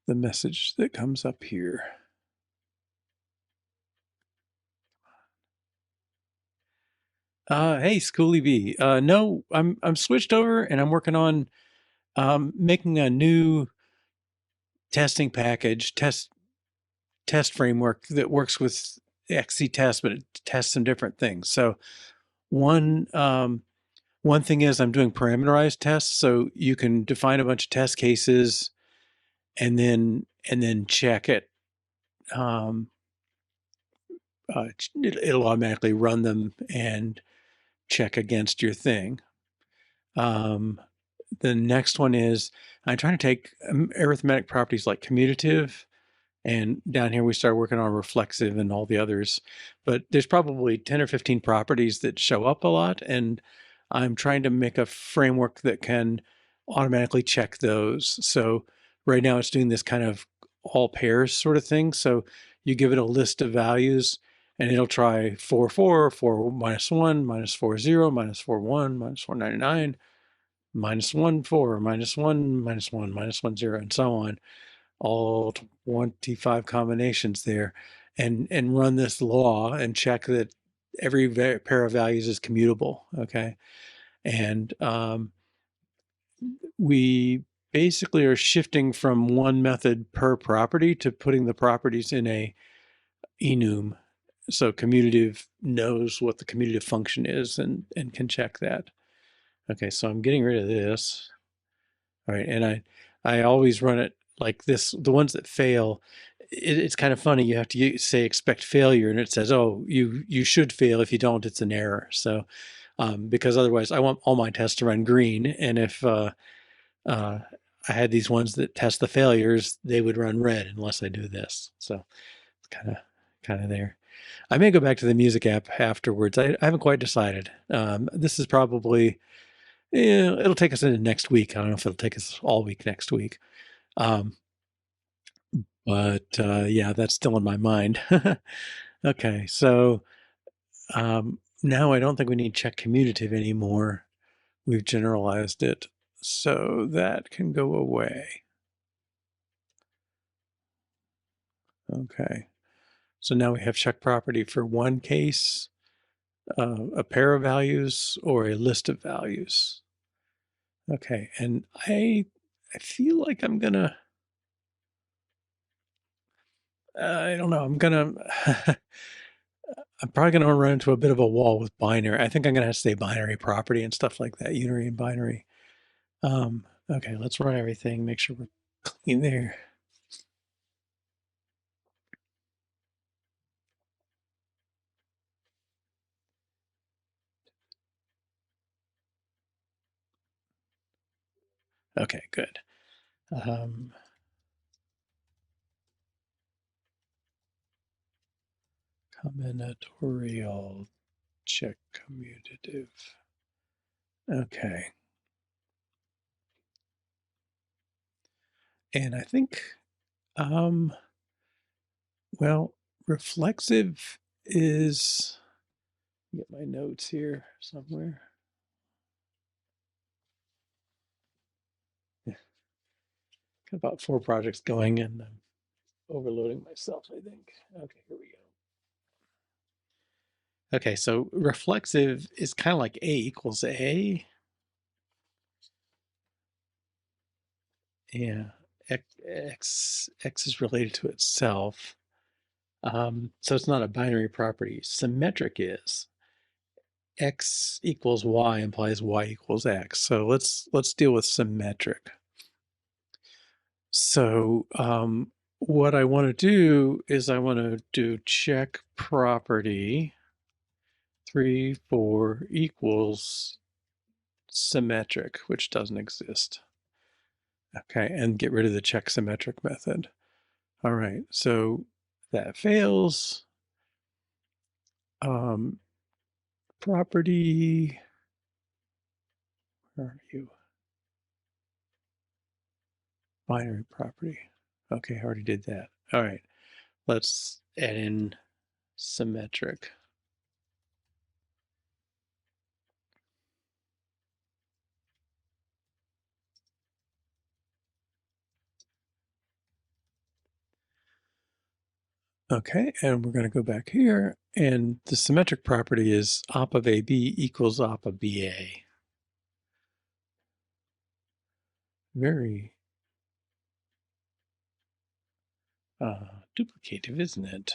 the message that comes up here. Hey, Schooly V. No, I'm switched over and I'm working on making a new testing package, test framework that works with XC-test, but it tests some different things. So one one thing is I'm doing parameterized tests, so you can define a bunch of test cases and then check it. It'll automatically run them and check against your thing. The next one is I'm trying to take arithmetic properties like commutative, and down here we start working on reflexive and all the others. But there's probably 10 or 15 properties that show up a lot, and I'm trying to make a framework that can automatically check those. So right now it's doing this kind of all pairs sort of thing. So you give it a list of values and it'll try 4, 4, 4 minus 1, minus 4, 0, minus 4, 1, minus 4, 99, minus 1, 4, minus 1, minus 1, minus 1, 0, and so on. All 25 combinations there, and run this law and check that every pair of values is commutable. Okay. And we basically are shifting from one method per property to putting the properties in a enum. So commutative knows what the commutative function is and can check that. Okay, so I'm getting rid of this. All right, and I always run it like this. The ones that fail, it's kind of funny. You have to say expect failure, and it says, oh, you should fail. If you don't, it's an error. So because otherwise, I want all my tests to run green, and if I had these ones that test the failures, they would run red unless I do this. So it's kind of there. I may go back to the music app afterwards. I haven't quite decided. This is probably, it'll take us into next week. I don't know if it'll take us all week next week. But yeah, that's still in my mind. Okay, so now I don't think we need check commutative anymore. We've generalized it, so that can go away. Okay, so now we have check property for one case, a pair of values, or a list of values. Okay, and I feel like I'm gonna, I don't know, I'm probably gonna run into a bit of a wall with binary. I think I'm gonna have to say binary property and stuff like that, unary and binary. Okay, let's run everything, make sure we're clean there. Okay, good. Combinatorial check commutative. Okay. And I think, well, reflexive is, get my notes here somewhere. Yeah. Got about 4 projects going and I'm overloading myself, I think. Okay, here we go. Okay, so reflexive is kind of like A equals A. Yeah, x is related to itself. So it's not a binary property. Symmetric is. X equals Y implies Y equals X. So let's deal with symmetric. So what I want to do is I want to do check property 3, 4 equals symmetric, which doesn't exist. Okay, and get rid of the check symmetric method. All right, so that fails. Property, where are you? Binary property. Okay, I already did that. All right, let's add in symmetric. Okay, and we're going to go back here, and the symmetric property is op of AB equals op of BA. Very duplicative, isn't it?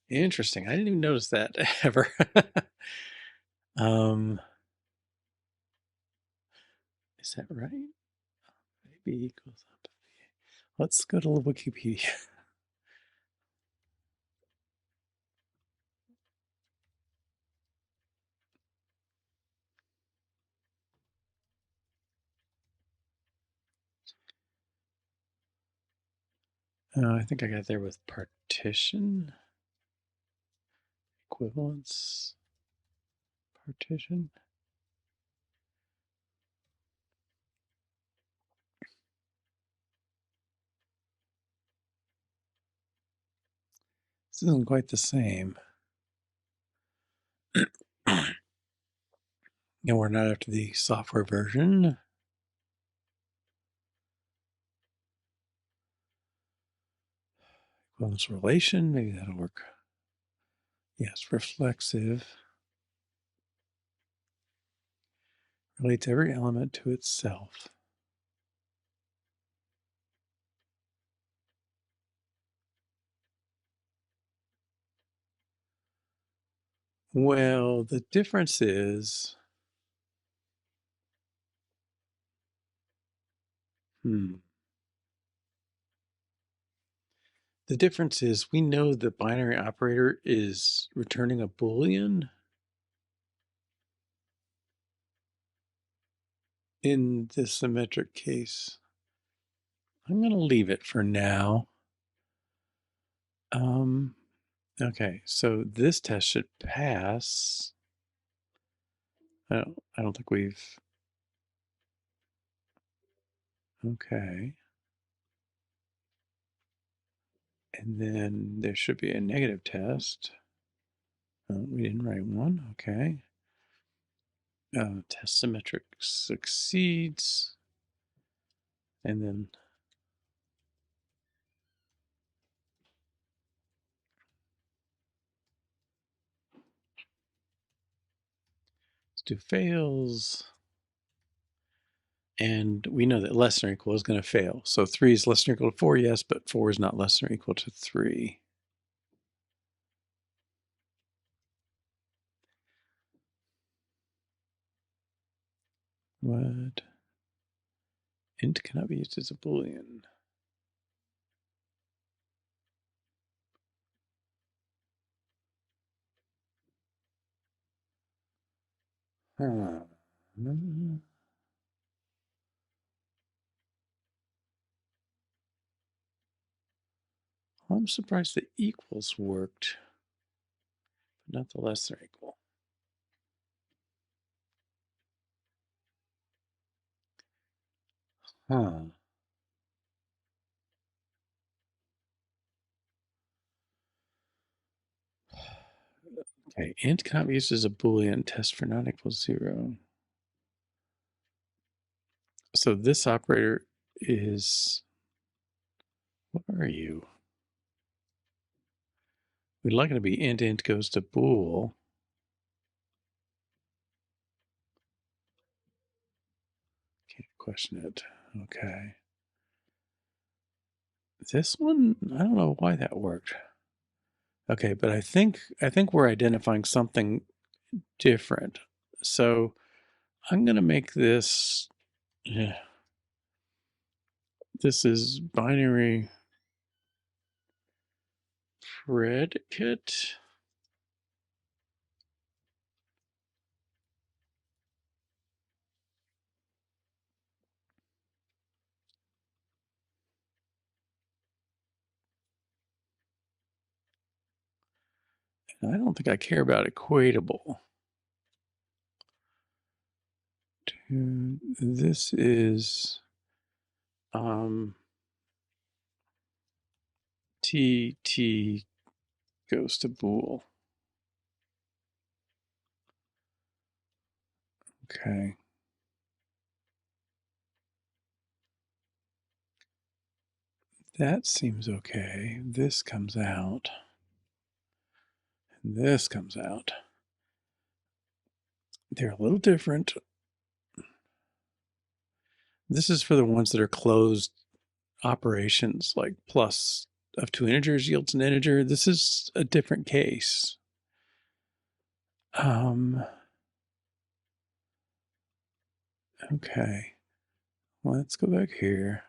Interesting. I didn't even notice that ever. Is that right? AB equals op of BA. Let's go to Wikipedia. I think I got there with partition, equivalence, partition. This isn't quite the same. And we're not after the software version. Equivalence relation, maybe that'll work. Yes, reflexive. Relates every element to itself. Well, the difference is, the difference is we know the binary operator is returning a Boolean in the symmetric case. I'm going to leave it for now. Okay, so this test should pass. I don't think we've. Okay. And then there should be a negative test. We didn't write one. Okay. Test symmetric succeeds. And then let's do fails. And we know that less than or equal is going to fail. So 3 is less than or equal to 4, yes, but 4 is not less than or equal to 3. What? Int cannot be used as a Boolean. Huh. I'm surprised the equals worked, but not the less than or equal. Huh. Okay, int cannot be used as a Boolean test for not equals 0. So this operator is, what are you? We'd like it to be int goes to bool. Can't question it. Okay. This one, I don't know why that worked. Okay, but I think we're identifying something different. So I'm going to make this, yeah, this is binary predicate. And I don't think I care about equatable. This is T goes to bool. Okay. That seems okay. This comes out. And this comes out. They're a little different. This is for the ones that are closed operations, like plus of two integers yields an integer. This is a different case. Okay. Let's go back here.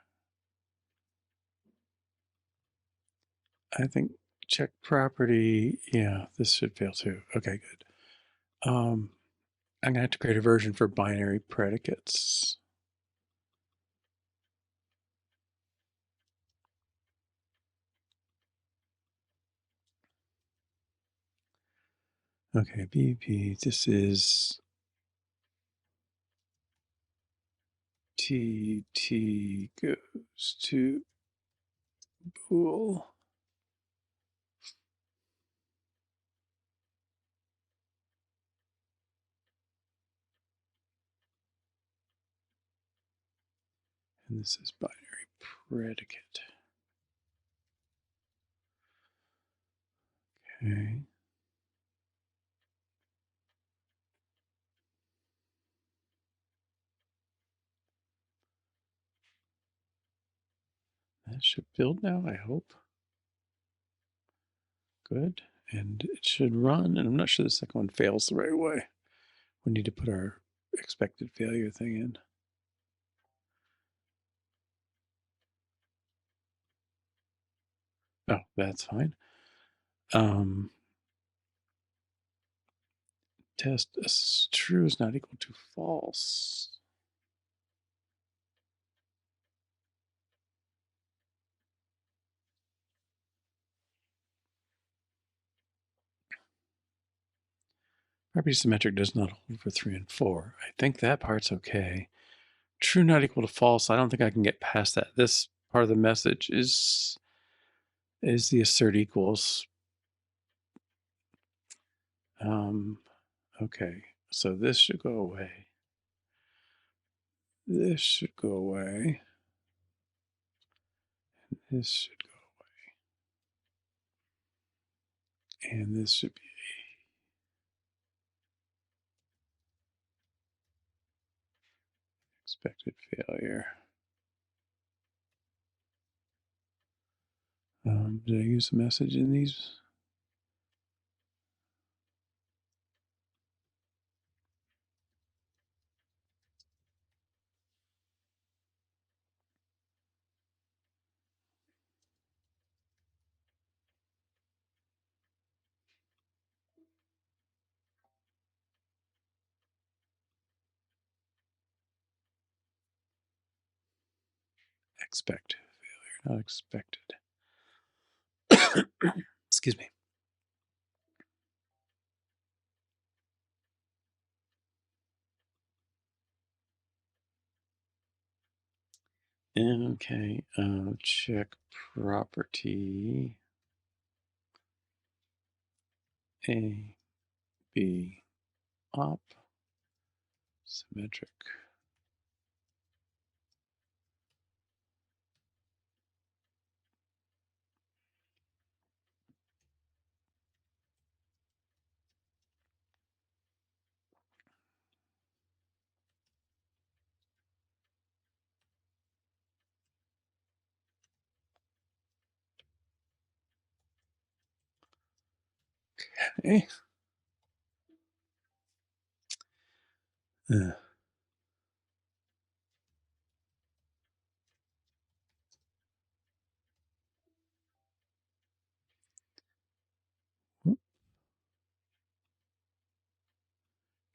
I think check property. Yeah, this should fail too. Okay, good. I'm gonna have to create a version for binary predicates. Okay, BP, this is T goes to bool. And this is binary predicate. Okay. That should build now, I hope. Good. And it should run. And I'm not sure the second one fails the right way. We need to put our expected failure thing in. Oh, that's fine. Test true is not equal to false. Property symmetric does not hold for 3 and 4. I think that part's okay. True not equal to false. I don't think I can get past that. This part of the message is the assert equals. Okay, so this should go away. This should go away. This should go away. And this should be expected failure. Did I use a message in these? Expect failure, not expected. Excuse me. Okay, check property A, B, op, symmetric. Okay. Uh,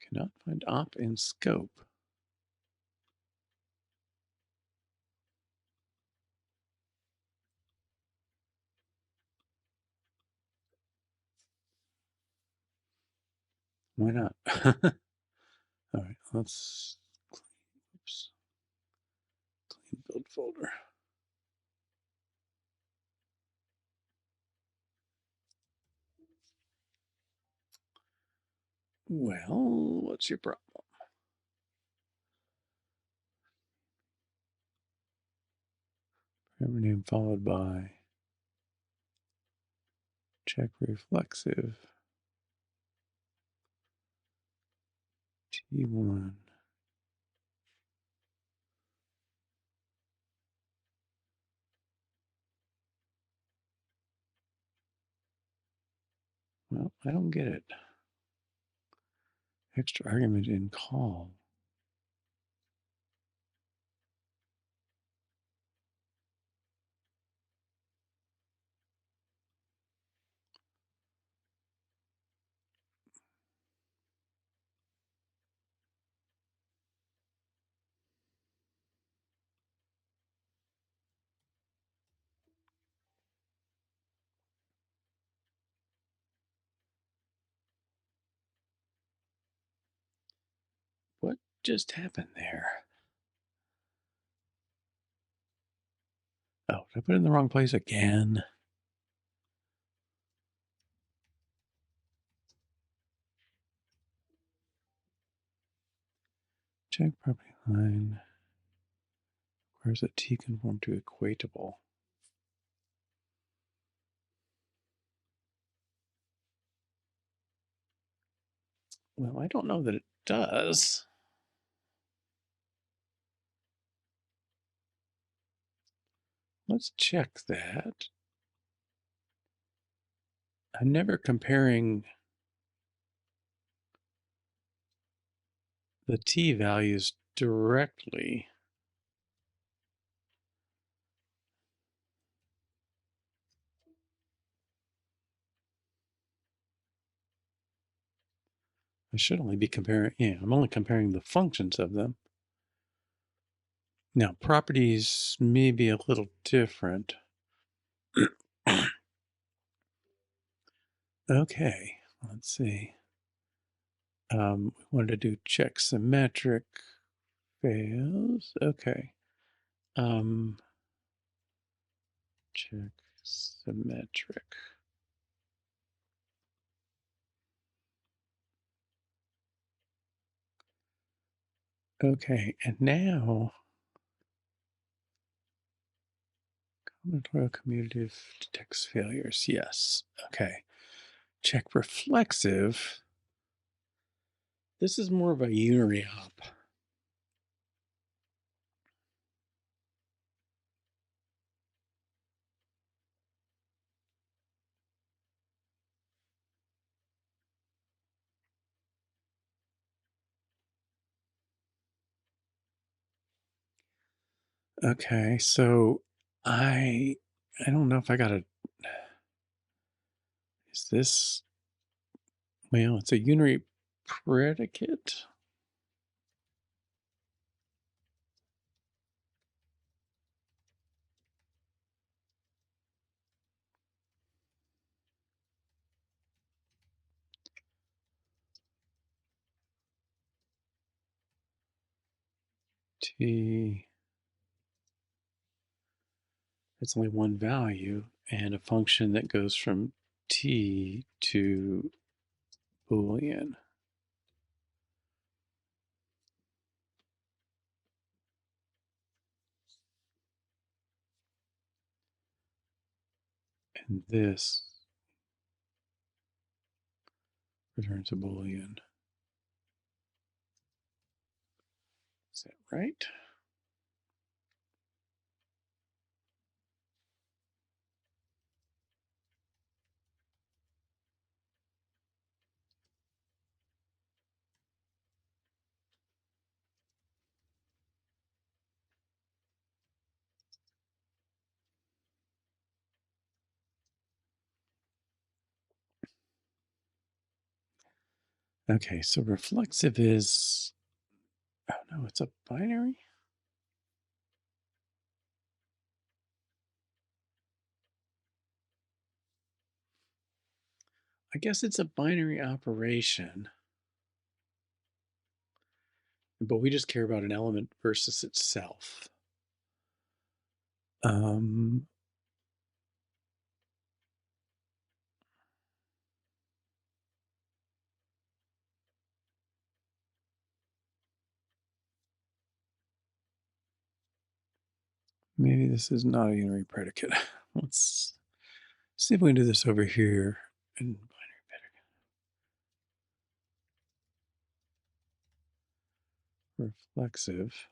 cannot find op in scope. Why not? All right, let's oops, clean build folder. Well, what's your problem? Parameter name followed by check reflexive T1. Well, I don't get it. Extra argument in call. What just happened there? Oh, did I put it in the wrong place again? Check property line. Where's a T conform to equatable? Well, I don't know that it does. Let's check that. I'm never comparing the T values directly. I should only be comparing, yeah, I'm only comparing the functions of them. Now, properties may be a little different. Okay, let's see. We wanted to do check symmetric fails. Okay. Check symmetric. Okay, and now combinatorial commutative detects failures. Yes. Okay. Check reflexive. This is more of a unary hop. Okay, so I don't know if I got a. Is this? Well, it's a unary predicate. T. It's only one value and a function that goes from T to Boolean. And this returns a Boolean. Is that right? Okay, so reflexive is, oh no, it's a binary? I guess it's a binary operation, but we just care about an element versus itself. Um, Maybe this is not a unary predicate. Let's see if we can do this over here in binary predicate. Reflexive.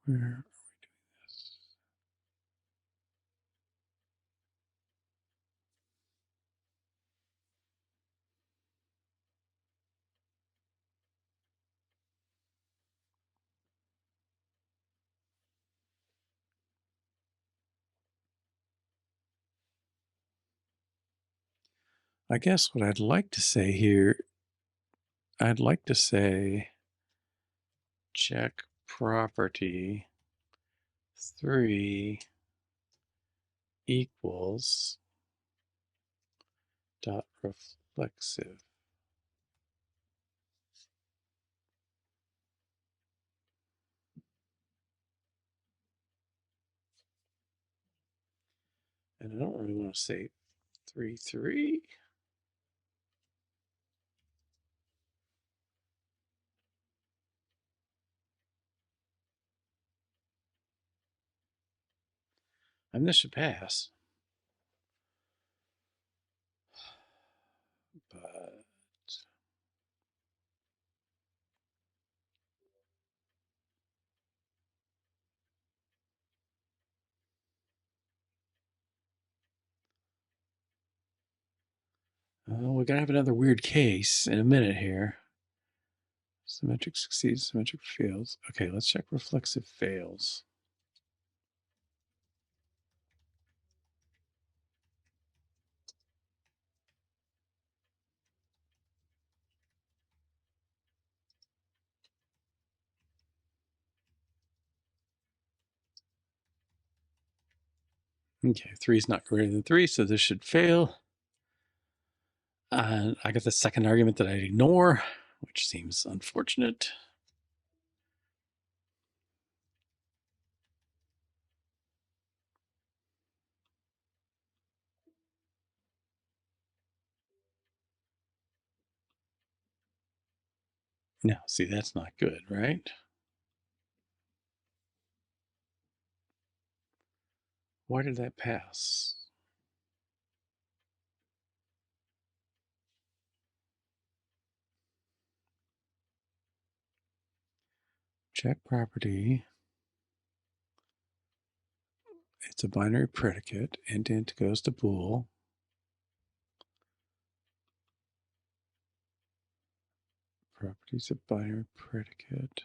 Where are we doing this? I guess what I'd like to say here, I'd like to say check property 3 equals dot reflexive. And I don't really want to say 3, 3. And this should pass. But we're going to have another weird case in a minute here. Symmetric succeeds, symmetric fails. Okay, let's check reflexive fails. Okay, 3 is not greater than 3, so this should fail. And I got the second argument that I'd ignore, which seems unfortunate. Now, see, that's not good, right? Why did that pass? Check property. It's a binary predicate. Int goes to bool. Properties of binary predicate.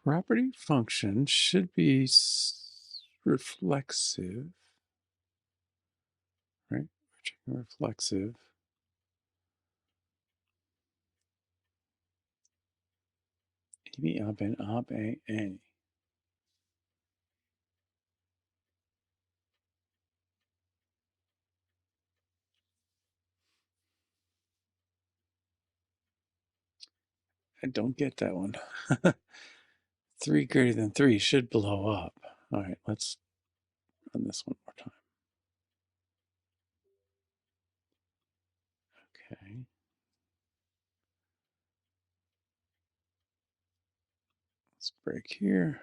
Property function should be reflexive, right? We're checking reflexive. EB ob and ob a. I don't get that one. 3 greater than 3 should blow up. All right, let's run this one more time. Okay. Let's break here.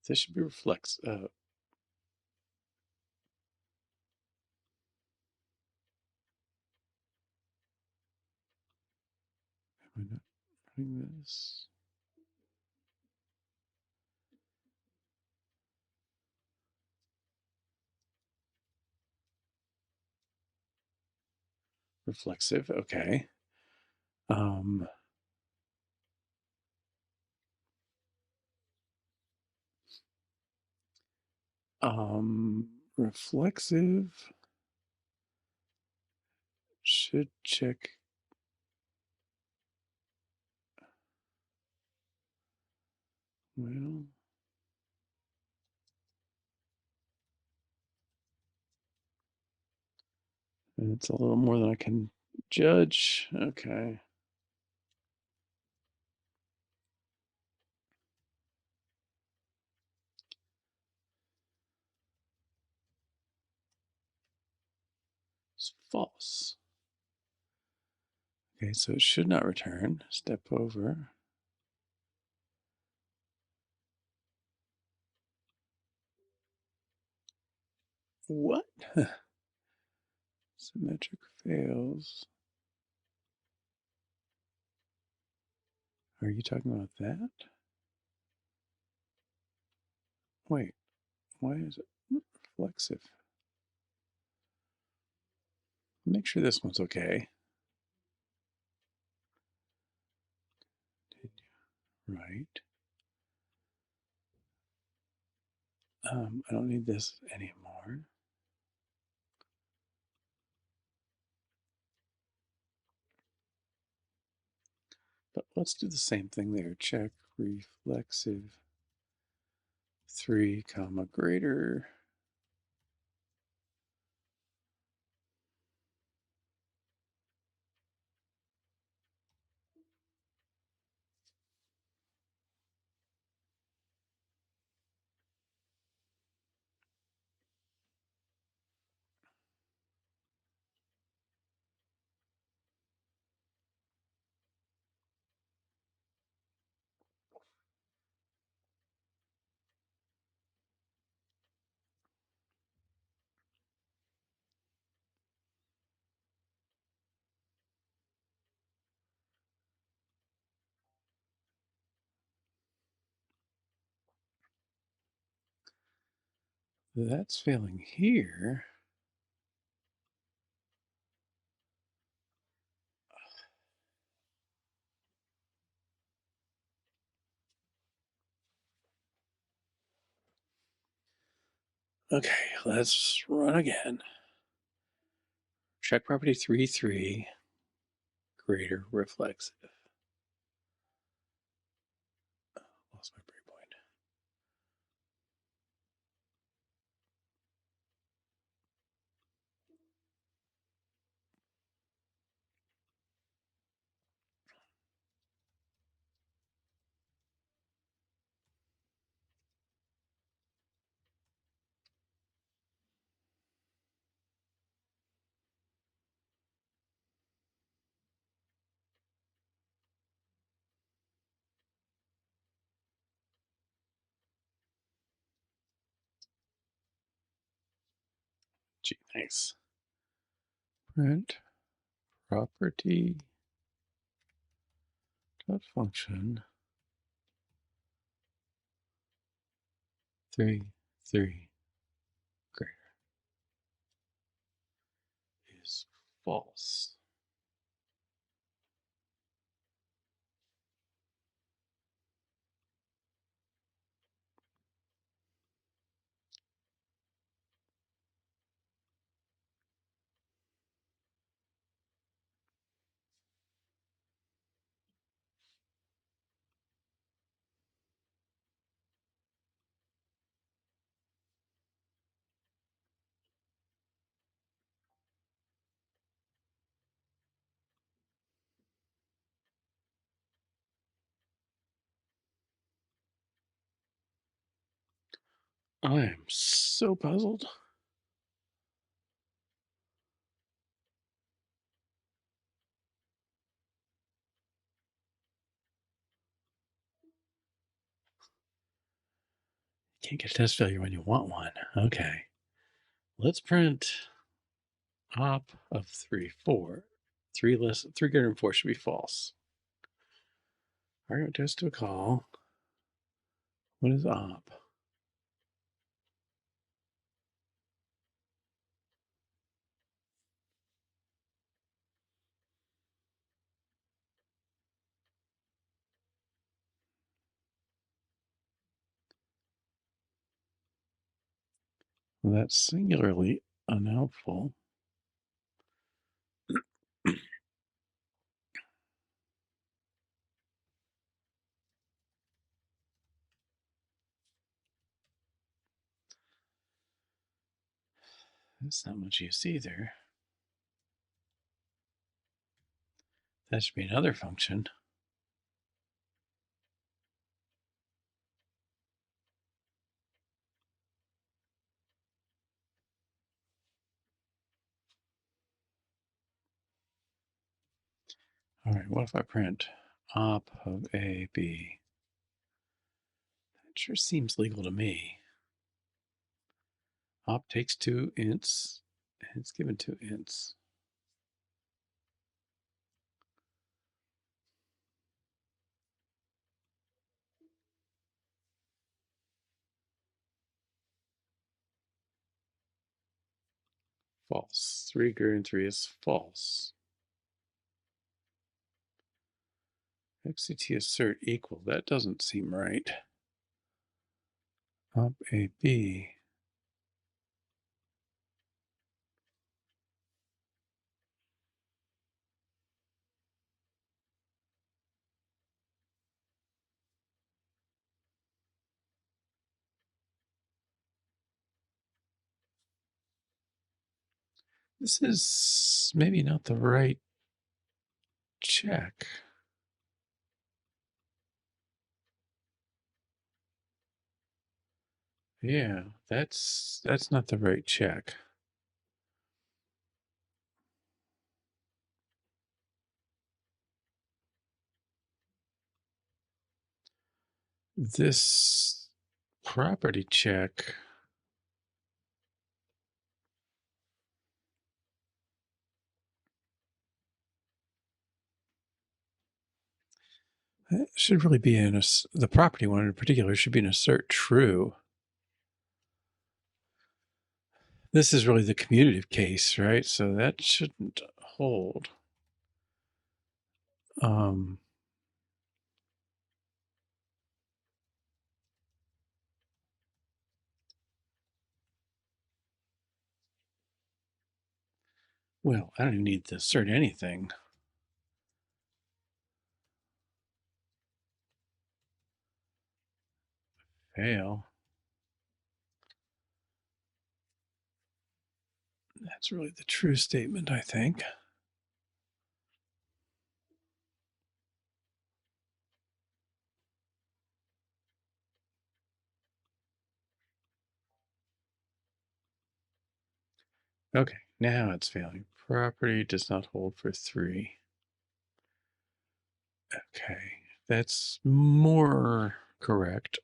This should be reflex. Am I not running this? Reflexive. Okay. Reflexive should check. Well, it's a little more than I can judge. Okay. It's false. Okay, so it should not return. Step over. What? Symmetric fails. Are you talking about that? Wait, why is it reflexive? Make sure this one's okay. Right. I don't need this anymore. But let's do the same thing there. Check reflexive 3 comma greater. That's failing here. Okay, let's run again. Check property 3, greater reflexive. Lost my breakpoint. Gee, thanks. Print property dot function 3 greater is false. I am so puzzled. Can't get a test failure when you want one. Okay. Let's print op of 3, 4. 3 less 3 greater than 4 should be false. Argument test to a call. What is op? Well, that's singularly unhelpful. That's not much use either. That should be another function. All right, what if I print op of A, B? That sure seems legal to me. Op takes 2 ints, and it's given 2 ints. False. 3 greater than 3 is false. XCT assert equal. That doesn't seem right. Op A, B. This is maybe not the right check. Yeah, that's not the right check. This property check should really be in the property one in particular should be an assert true. This is really the commutative case, right? So that shouldn't hold. Well, I don't even need to assert anything. Fail. That's really the true statement, I think. Okay, now it's failing. Property does not hold for 3. Okay, that's more correct.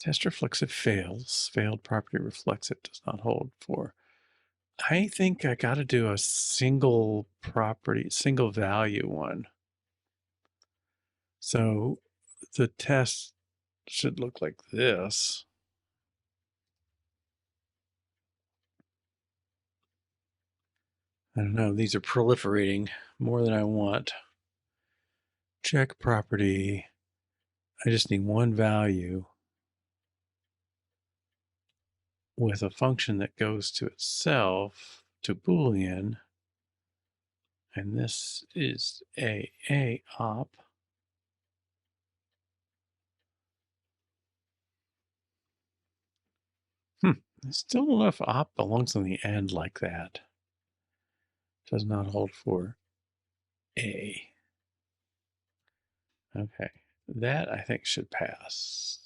Test reflexive fails. Failed property reflexive does not hold for. I think I got to do a single property, single value one. So the test should look like this. I don't know, these are proliferating more than I want. Check property. I just need one value with a function that goes to itself to Boolean. And this is a op. Still don't know if op belongs on the end like that. Does not hold for a. Okay. That I think should pass.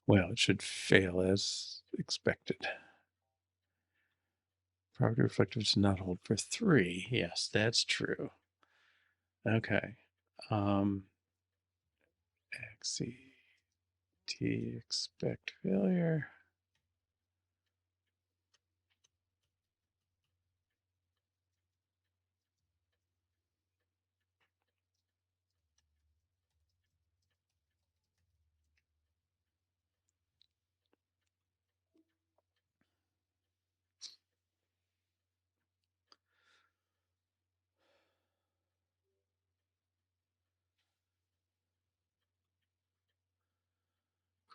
Well, it should fail as expected. Property reflective does not hold for 3. Yes, that's true. Okay. XCT expect failure.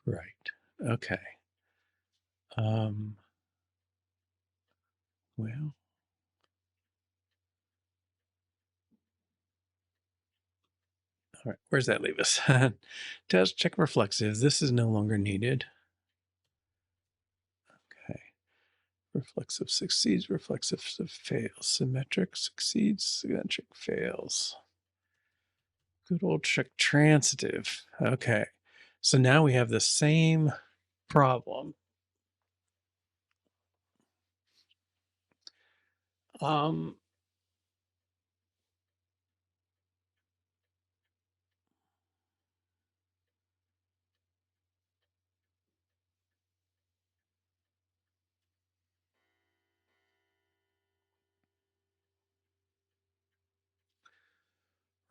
Right. Okay. Well, all right. Where's that leave us? Test check reflexive. This is no longer needed. Okay. Reflexive succeeds. Reflexive fails. Symmetric succeeds. Symmetric fails. Good old check transitive. Okay. So now we have the same problem.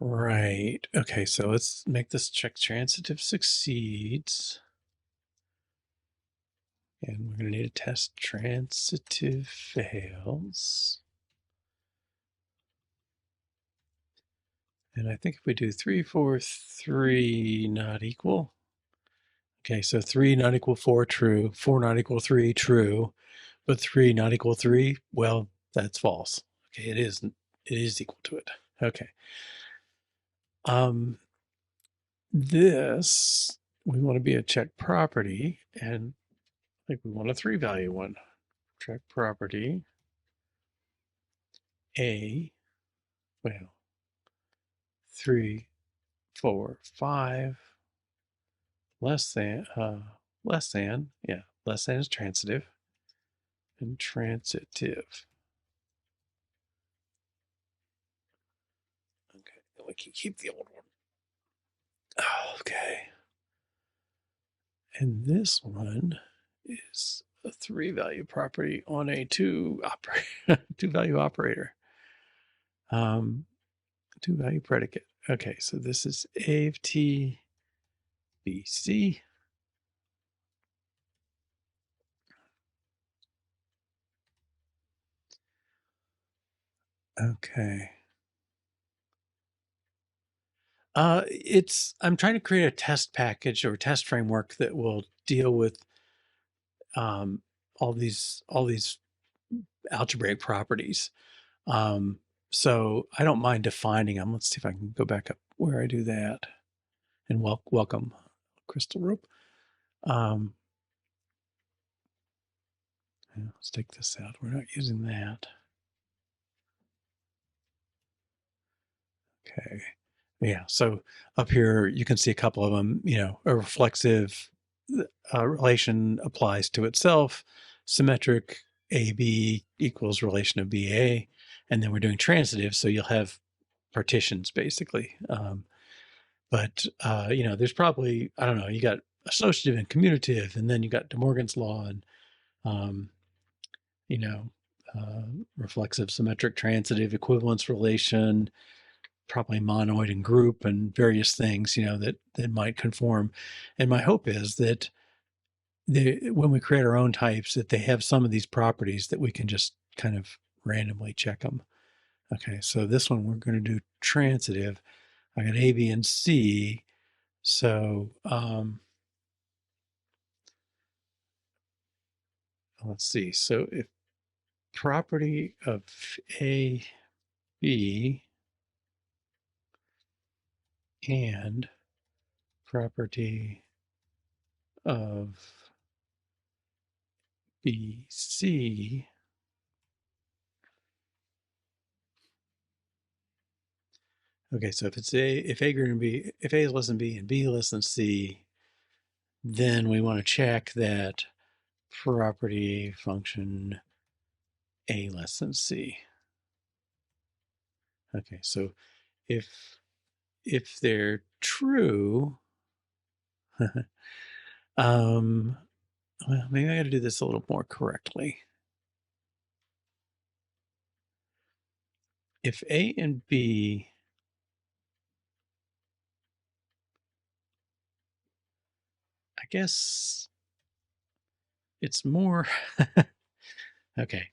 Right. Okay, so let's make this check transitive succeeds. And we're going to need a test transitive fails. And I think if we do 3, 4, 3 not equal. Okay, so 3 not equal 4 true, 4 not equal 3 true, but 3 not equal 3, well, that's false. Okay, it is equal to it. Okay. This we want to be a check property, and like we want a 3 value one. Check property A, well, 3, 4, 5 less than yeah, less than is transitive and transitive. Okay, and we can keep the old one. Okay. And this one is a 3 value property on a 2 value operator. 2 value predicate. Okay, so this is A of T B C. Okay. I'm trying to create a test package or test framework that will deal with all these algebraic properties. So I don't mind defining them. Let's see if I can go back up where I do that. And welcome, Crystal Rope. Let's take this out. We're not using that. Okay. Yeah. So up here, you can see a couple of them. A reflexive relation applies to itself. Symmetric AB equals relation of BA. And then we're doing transitive. So you'll have partitions basically. But there's probably, I don't know, you got associative and commutative, and then you got De Morgan's law and, reflexive, symmetric, transitive, equivalence relation, probably monoid and group and various things, that might conform. And my hope is that when we create our own types, that they have some of these properties that we can just kind of randomly check them. Okay, so this one we're going to do transitive. I got A, B, and C. So let's see. So if property of A, B, and property of B, C, Okay, so if A greater than B, if A is less than B and B less than C, then we want to check that property function A less than C. Okay, so if they're true, well, maybe I got to do this a little more correctly. If A and B, I guess it's more, okay.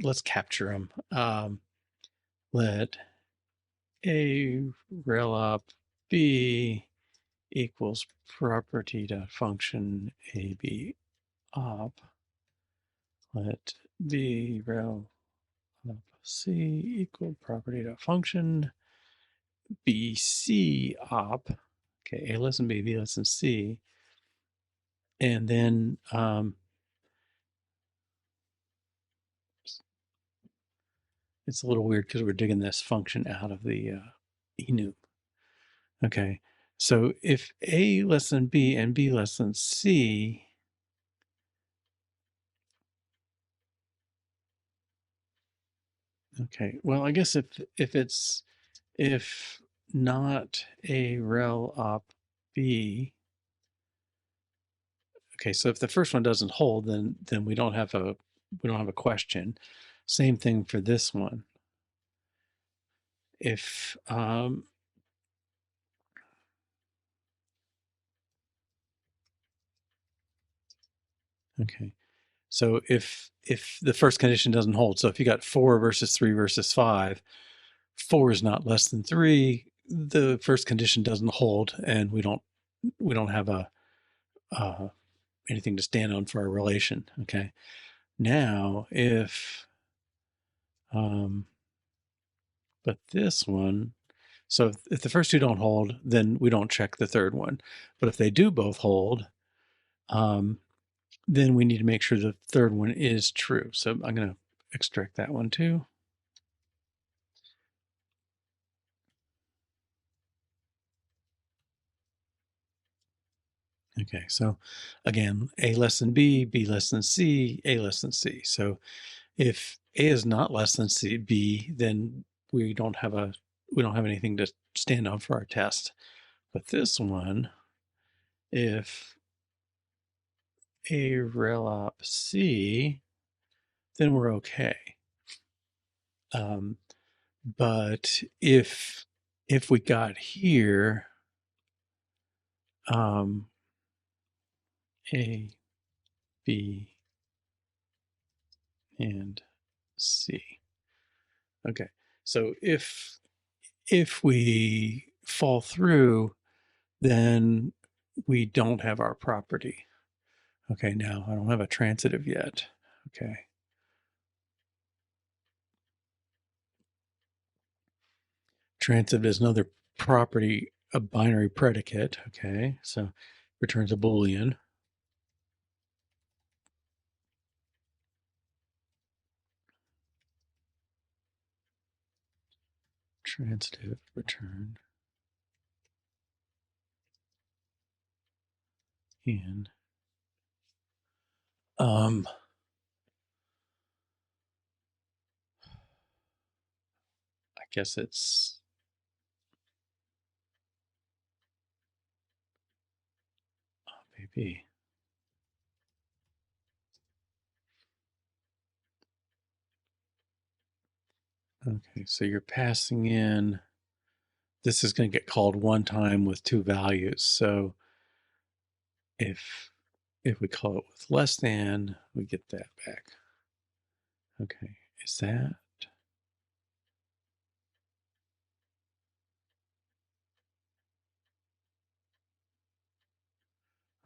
Let's capture them. Let A rel op B equals property dot function A B op. Let B rel op C equal property dot function B C op. Okay, A less than B, B less than C. And then it's a little weird because we're digging this function out of the enum. Okay, so if A less than B and B less than C, okay, well, I guess if not A rel op B, okay, so if the first one doesn't hold, then we don't have a question. Same thing for this one. If okay, so if the first condition doesn't hold, so if you got 4 versus 3 versus 5, 4 is not less than 3, the first condition doesn't hold, and we don't have a anything to stand on for our relation. Okay, now if but this one, so if the first two don't hold, then we don't check the third one. But if they do both hold, then we need to make sure the third one is true. So I'm going to extract that one too. Okay, so again, A less than B, B less than C, A less than C. So if A is not less than C, B, then we don't have anything to stand on for our test. But this one, if A rel op C, then we're okay. But if we got here, A, B, and C. Okay, so if we fall through, then we don't have our property. Okay, now I don't have a transitive yet. Okay. Transitive is another property, a binary predicate. Okay, so returns a Boolean. Transitive return in I guess it's maybe. Okay, so you're passing in, this is going to get called one time with two values. So if we call it with less than, we get that back. Okay, is that?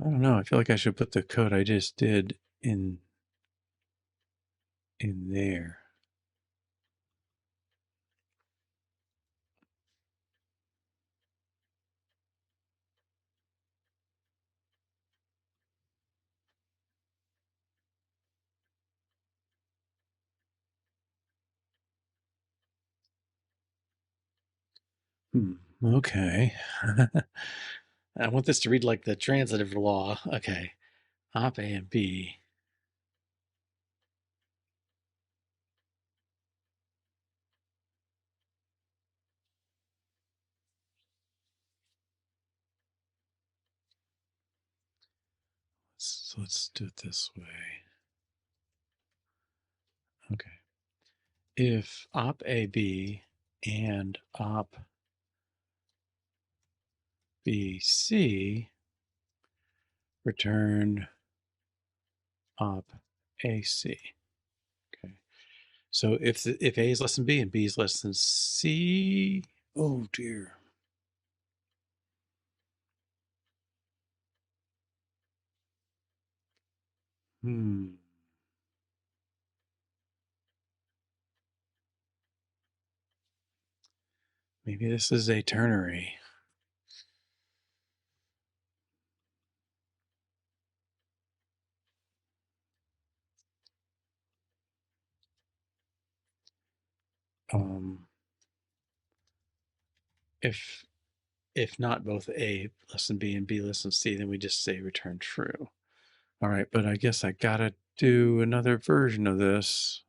I don't know. I feel like I should put the code I just did in there. Okay. I want this to read like the transitive law. Okay. Op A and B. So let's do it this way. Okay. If op AB and op BC return op AC. Okay. So if A is less than B and B is less than C, oh dear. Hmm. Maybe this is a ternary. If not both A less than B and B less than C, then we just say return true. All right, but I guess I gotta do another version of this.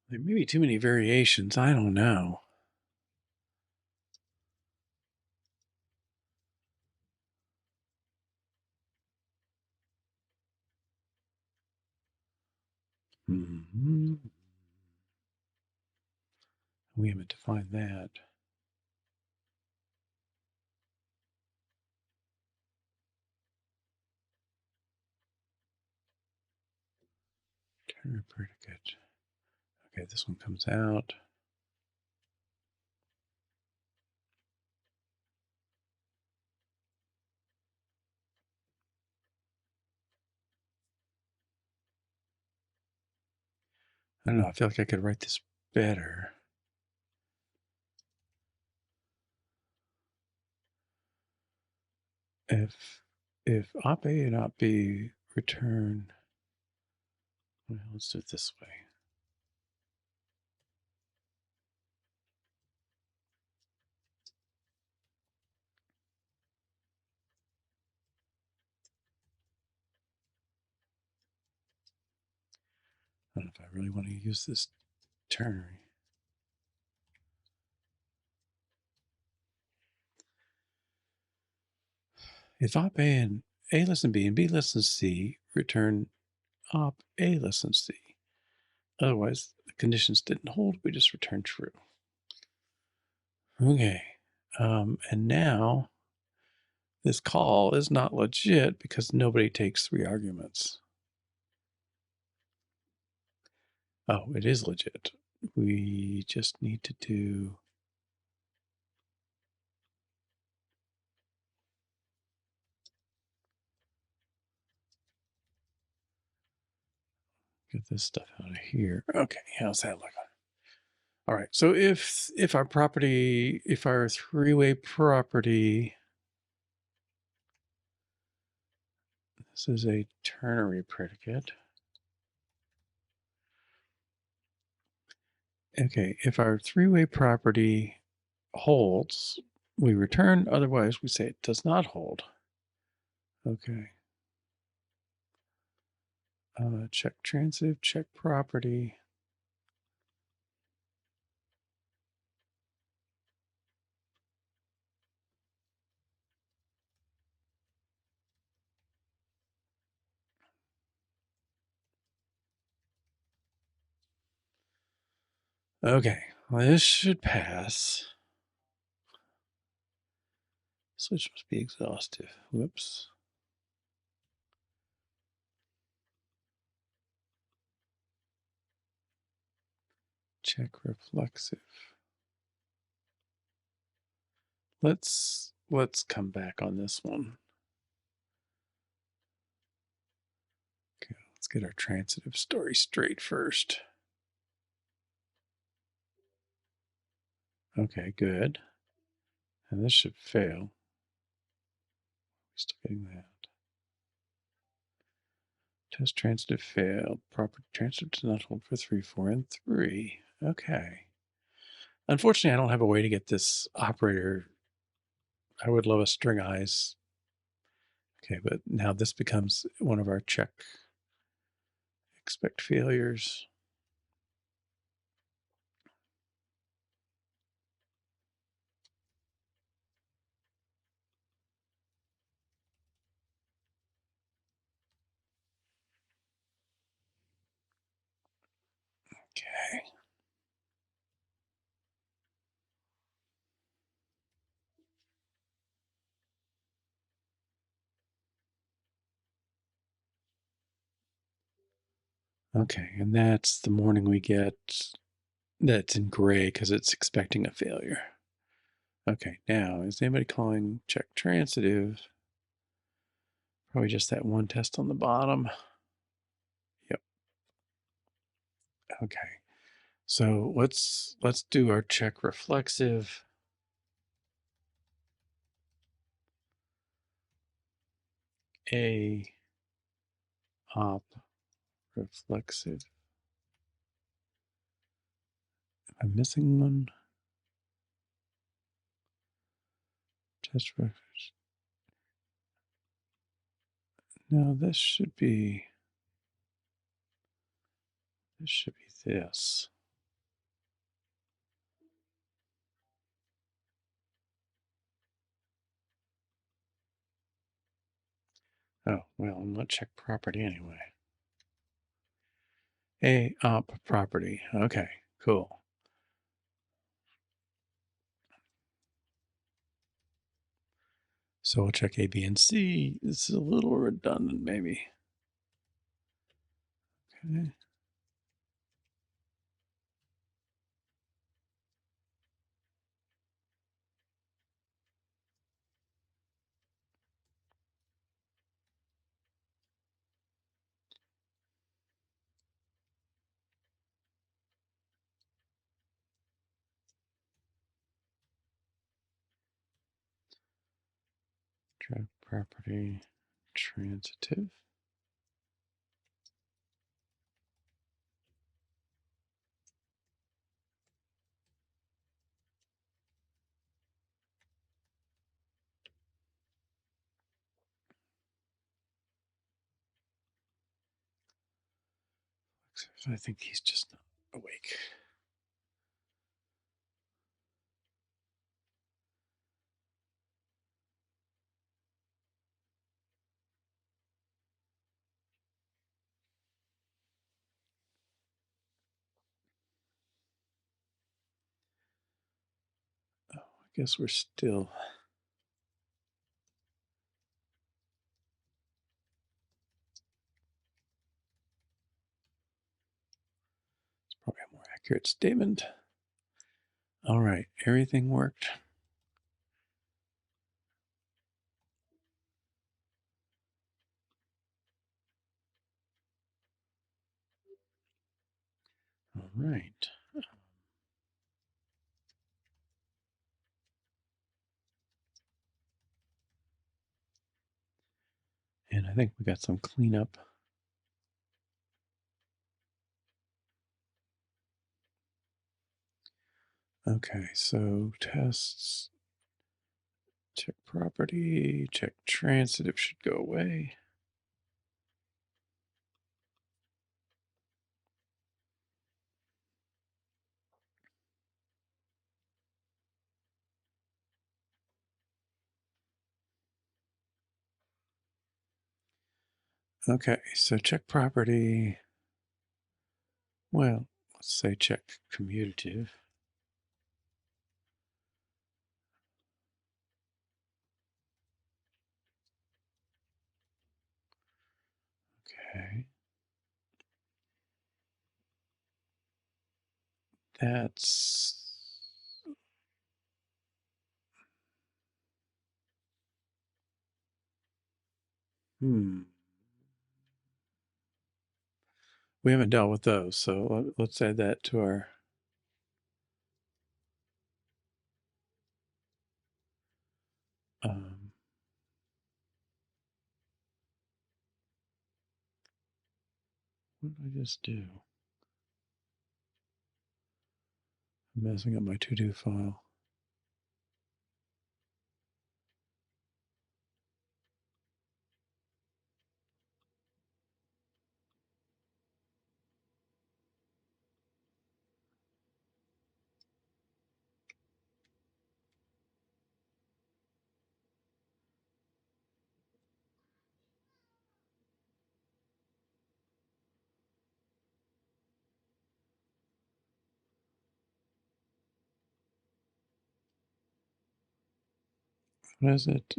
There may be too many variations. I don't know. We haven't defined that. Ternary predicate. Okay, this one comes out. I don't know. I feel like I could write this better. If op A and op B return, well, let's do it this way. I don't know if I really want to use this ternary. If op A and A less than B and B less than C return op A less than C. Otherwise, the conditions didn't hold. We just return true. Okay. And now this call is not legit because nobody takes 3 arguments. Oh, it is legit. We just need to do get this stuff out of here. Okay, how's that looking? All right, so if our property, if our 3-way property, this is a ternary predicate. Okay, if our 3-way property holds, we return, otherwise we say it does not hold. Okay. Check transitive, check property. Okay, well, this should pass. Switch must be exhaustive. Whoops. Check reflexive. Let's come back on this one. Okay, let's get our transitive story straight first. Okay, good. And this should fail. We're still getting that. Test transitive failed. Proper transitive does not hold for 3, 4, and 3. Okay. Unfortunately, I don't have a way to get this operator. I would love a string eyes. Okay, but now this becomes one of our check expect failures. Okay. Okay, and that's the warning we get that's in gray because it's expecting a failure. Okay, now is anybody calling check transitive? Probably just that one test on the bottom. Yep. Okay. So let's do our check reflexive. A op reflexive. Am I missing one? Test reference. No, this should be this. Oh, well, I'm not check property anyway. A op property. Okay, cool. So we'll check A, B, and C. This is a little redundant, maybe. Okay. Check property transitive. I think he's just not awake. Oh, I guess we're still. It's probably a more accurate statement. All right, everything worked. All right. And I think we got some cleanup. Okay, so tests, check property, check transitive should go away. Okay, so check property. Well, let's say check commutative. Okay. That's we haven't dealt with those, so let's add that to our what did I just do? I'm messing up my to-do file. What is it?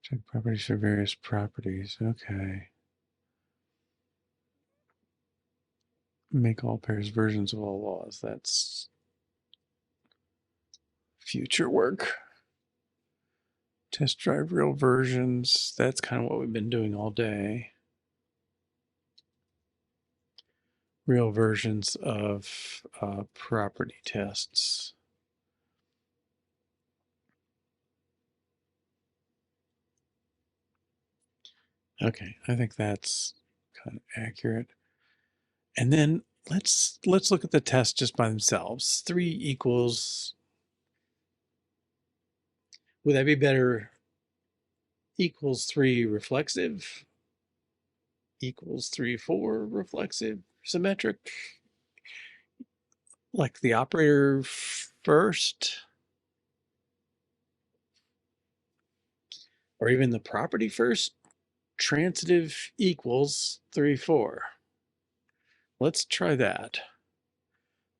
Check properties for various properties. Okay. Make all pairs versions of all laws. That's future work. Test drive real versions. That's kind of what we've been doing all day. Real versions of property tests. Okay, I think that's kind of accurate. And then let's look at the tests just by themselves. 3 equals, would that be better? Equals 3 reflexive, equals 3, 4 reflexive, symmetric, like the operator first, or even the property first, transitive equals 3, 4. Let's try that.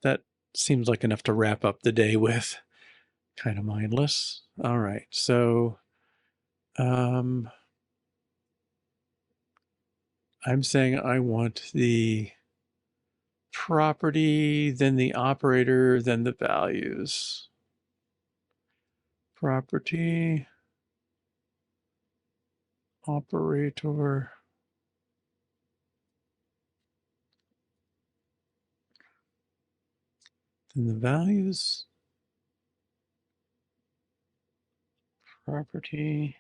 That seems like enough to wrap up the day with. Kind of mindless. All right, so I'm saying I want the property, then the operator, then the values. Property, operator, then the values, property,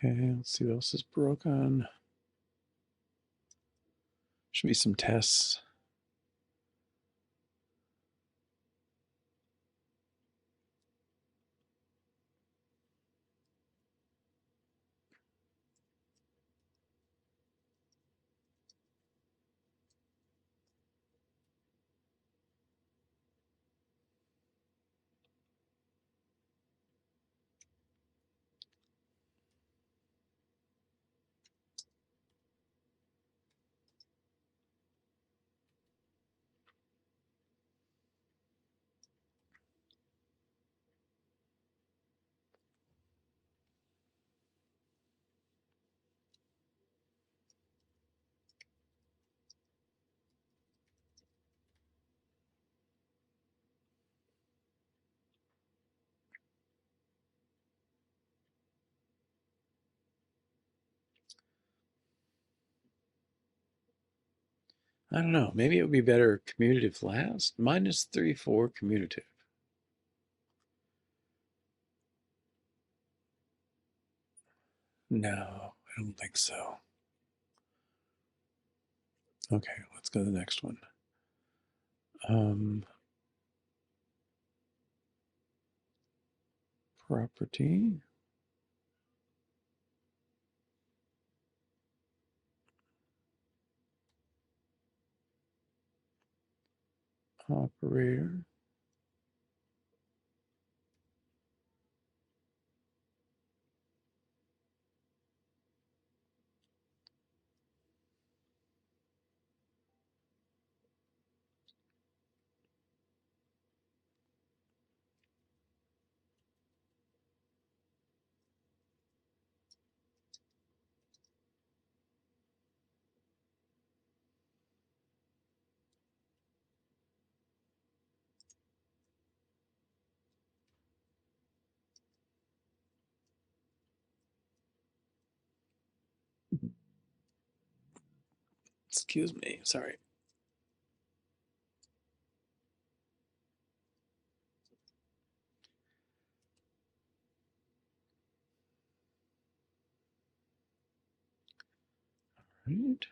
okay, let's see what else is broken. Should be some tests. I don't know, maybe it would be better commutative last. Minus 3, 4 commutative. No, I don't think so. Okay, let's go to the next one. Property. Operator. Excuse me, sorry. Right.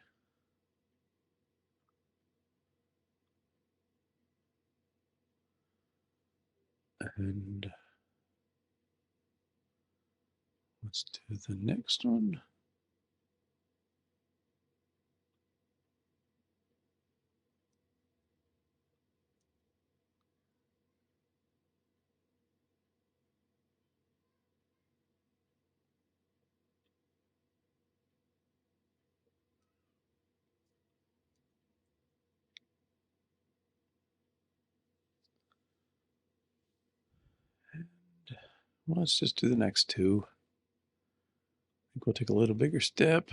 And let's do the next one. Well, let's just do the next two. I think we'll take a little bigger step.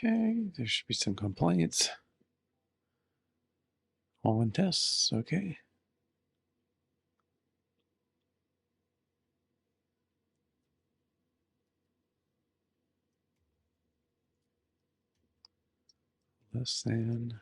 Okay, there should be some complaints. All in tests, okay. Less than.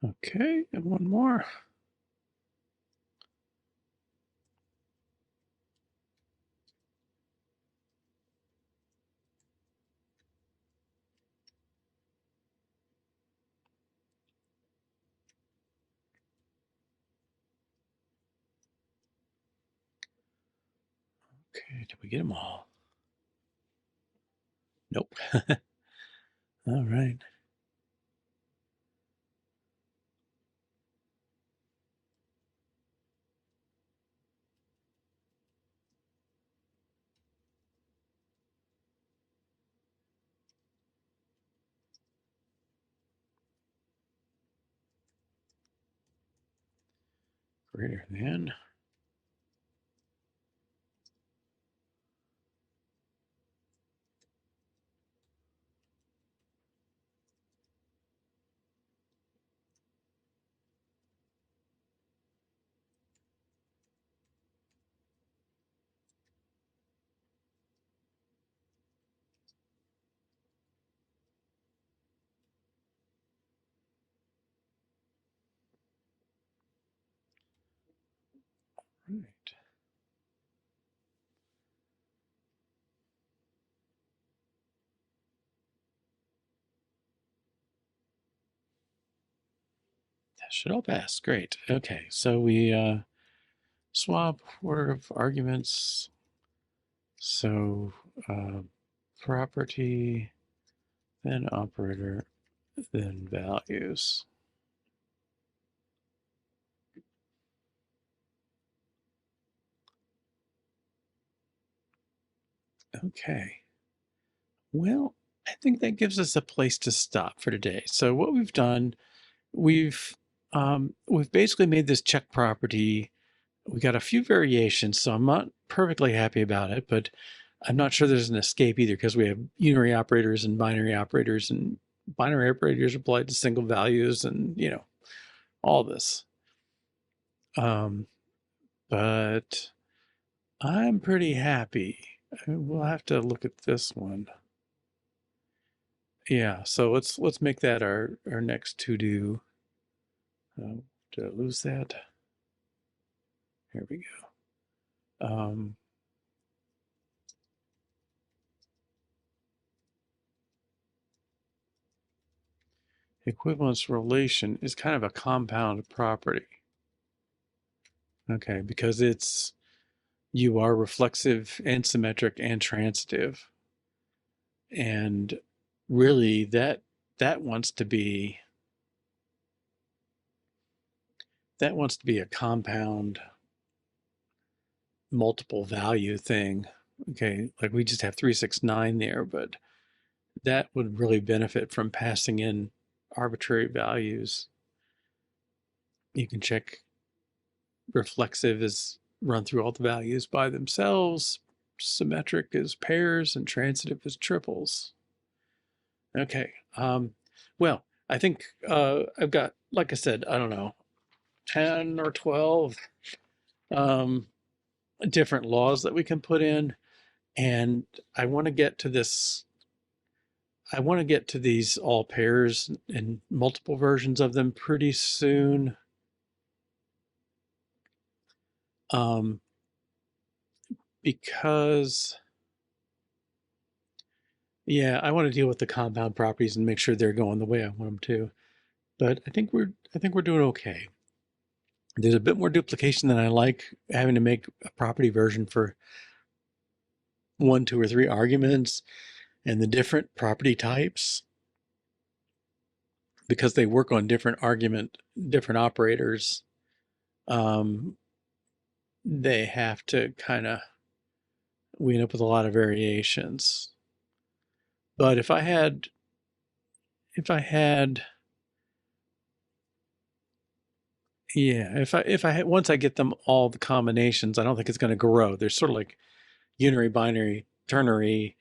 Okay, and one more. Okay, did we get them all? Nope. All right. Greater than. Right. That should all pass. Great. Okay, so we swap order of arguments. So property, then operator, then values. Okay. Well, I think that gives us a place to stop for today. So what we've done, we've basically made this check property. We got a few variations, so I'm not perfectly happy about it, but I'm not sure there's an escape either because we have unary operators and binary operators applied to single values and, all this. But I'm pretty happy. We'll have to look at this one. Yeah, so let's make that our next to do. Did I lose that? Here we go. Equivalence relation is kind of a compound property. Okay, because you are reflexive and symmetric and transitive. And really that wants to be a compound multiple value thing. Okay, like we just have 369 there, but that would really benefit from passing in arbitrary values. You can check reflexive is run through all the values by themselves, symmetric is pairs, and transitive is triples. Okay, well, I think I've got, like I said, I don't know, 10 or 12 different laws that we can put in. And I want to get to this. I want to get to these all pairs and multiple versions of them pretty soon. Because, yeah, I want to deal with the compound properties and make sure they're going the way I want them to. But I think we're doing okay. There's a bit more duplication than I like, having to make a property version for 1, 2, or 3 arguments and the different property types, because they work on different operators. They have to we end up with a lot of variations. But if I had, once I get them all the combinations, I don't think it's going to grow. They're sort of like unary, binary, ternary,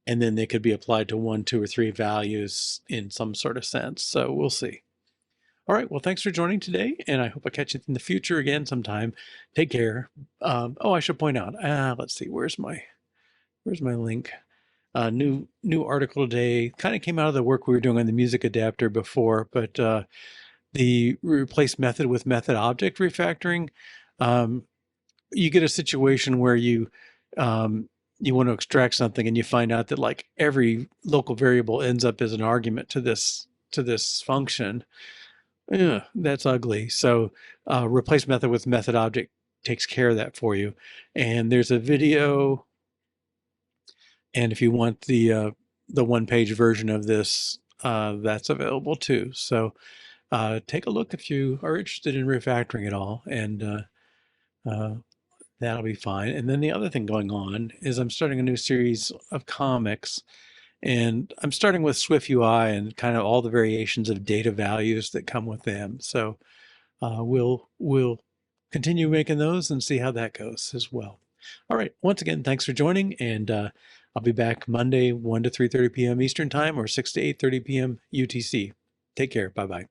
and then they could be applied to 1, 2, or 3 values in some sort of sense. So we'll see. All right. Well, thanks for joining today, and I hope I catch you in the future again sometime. Take care. I should point out. Let's see. Where's my link? New article today. Kind of came out of the work we were doing on the music adapter before, but the replace method with method object refactoring. You get a situation where you want to extract something and you find out that like every local variable ends up as an argument to this function. Yeah, that's ugly. So replace method with method object takes care of that for you. And there's a video. And if you want the 1-page version of this, that's available too. So take a look if you are interested in refactoring it all, and that'll be fine. And then the other thing going on is I'm starting a new series of comics, and I'm starting with Swift UI and kind of all the variations of data values that come with them. So we'll continue making those and see how that goes as well. All right. Once again, thanks for joining, and I'll be back Monday, 1 to 3:30 p.m. Eastern Time or 6 to 8:30 p.m. UTC. Take care. Bye-bye.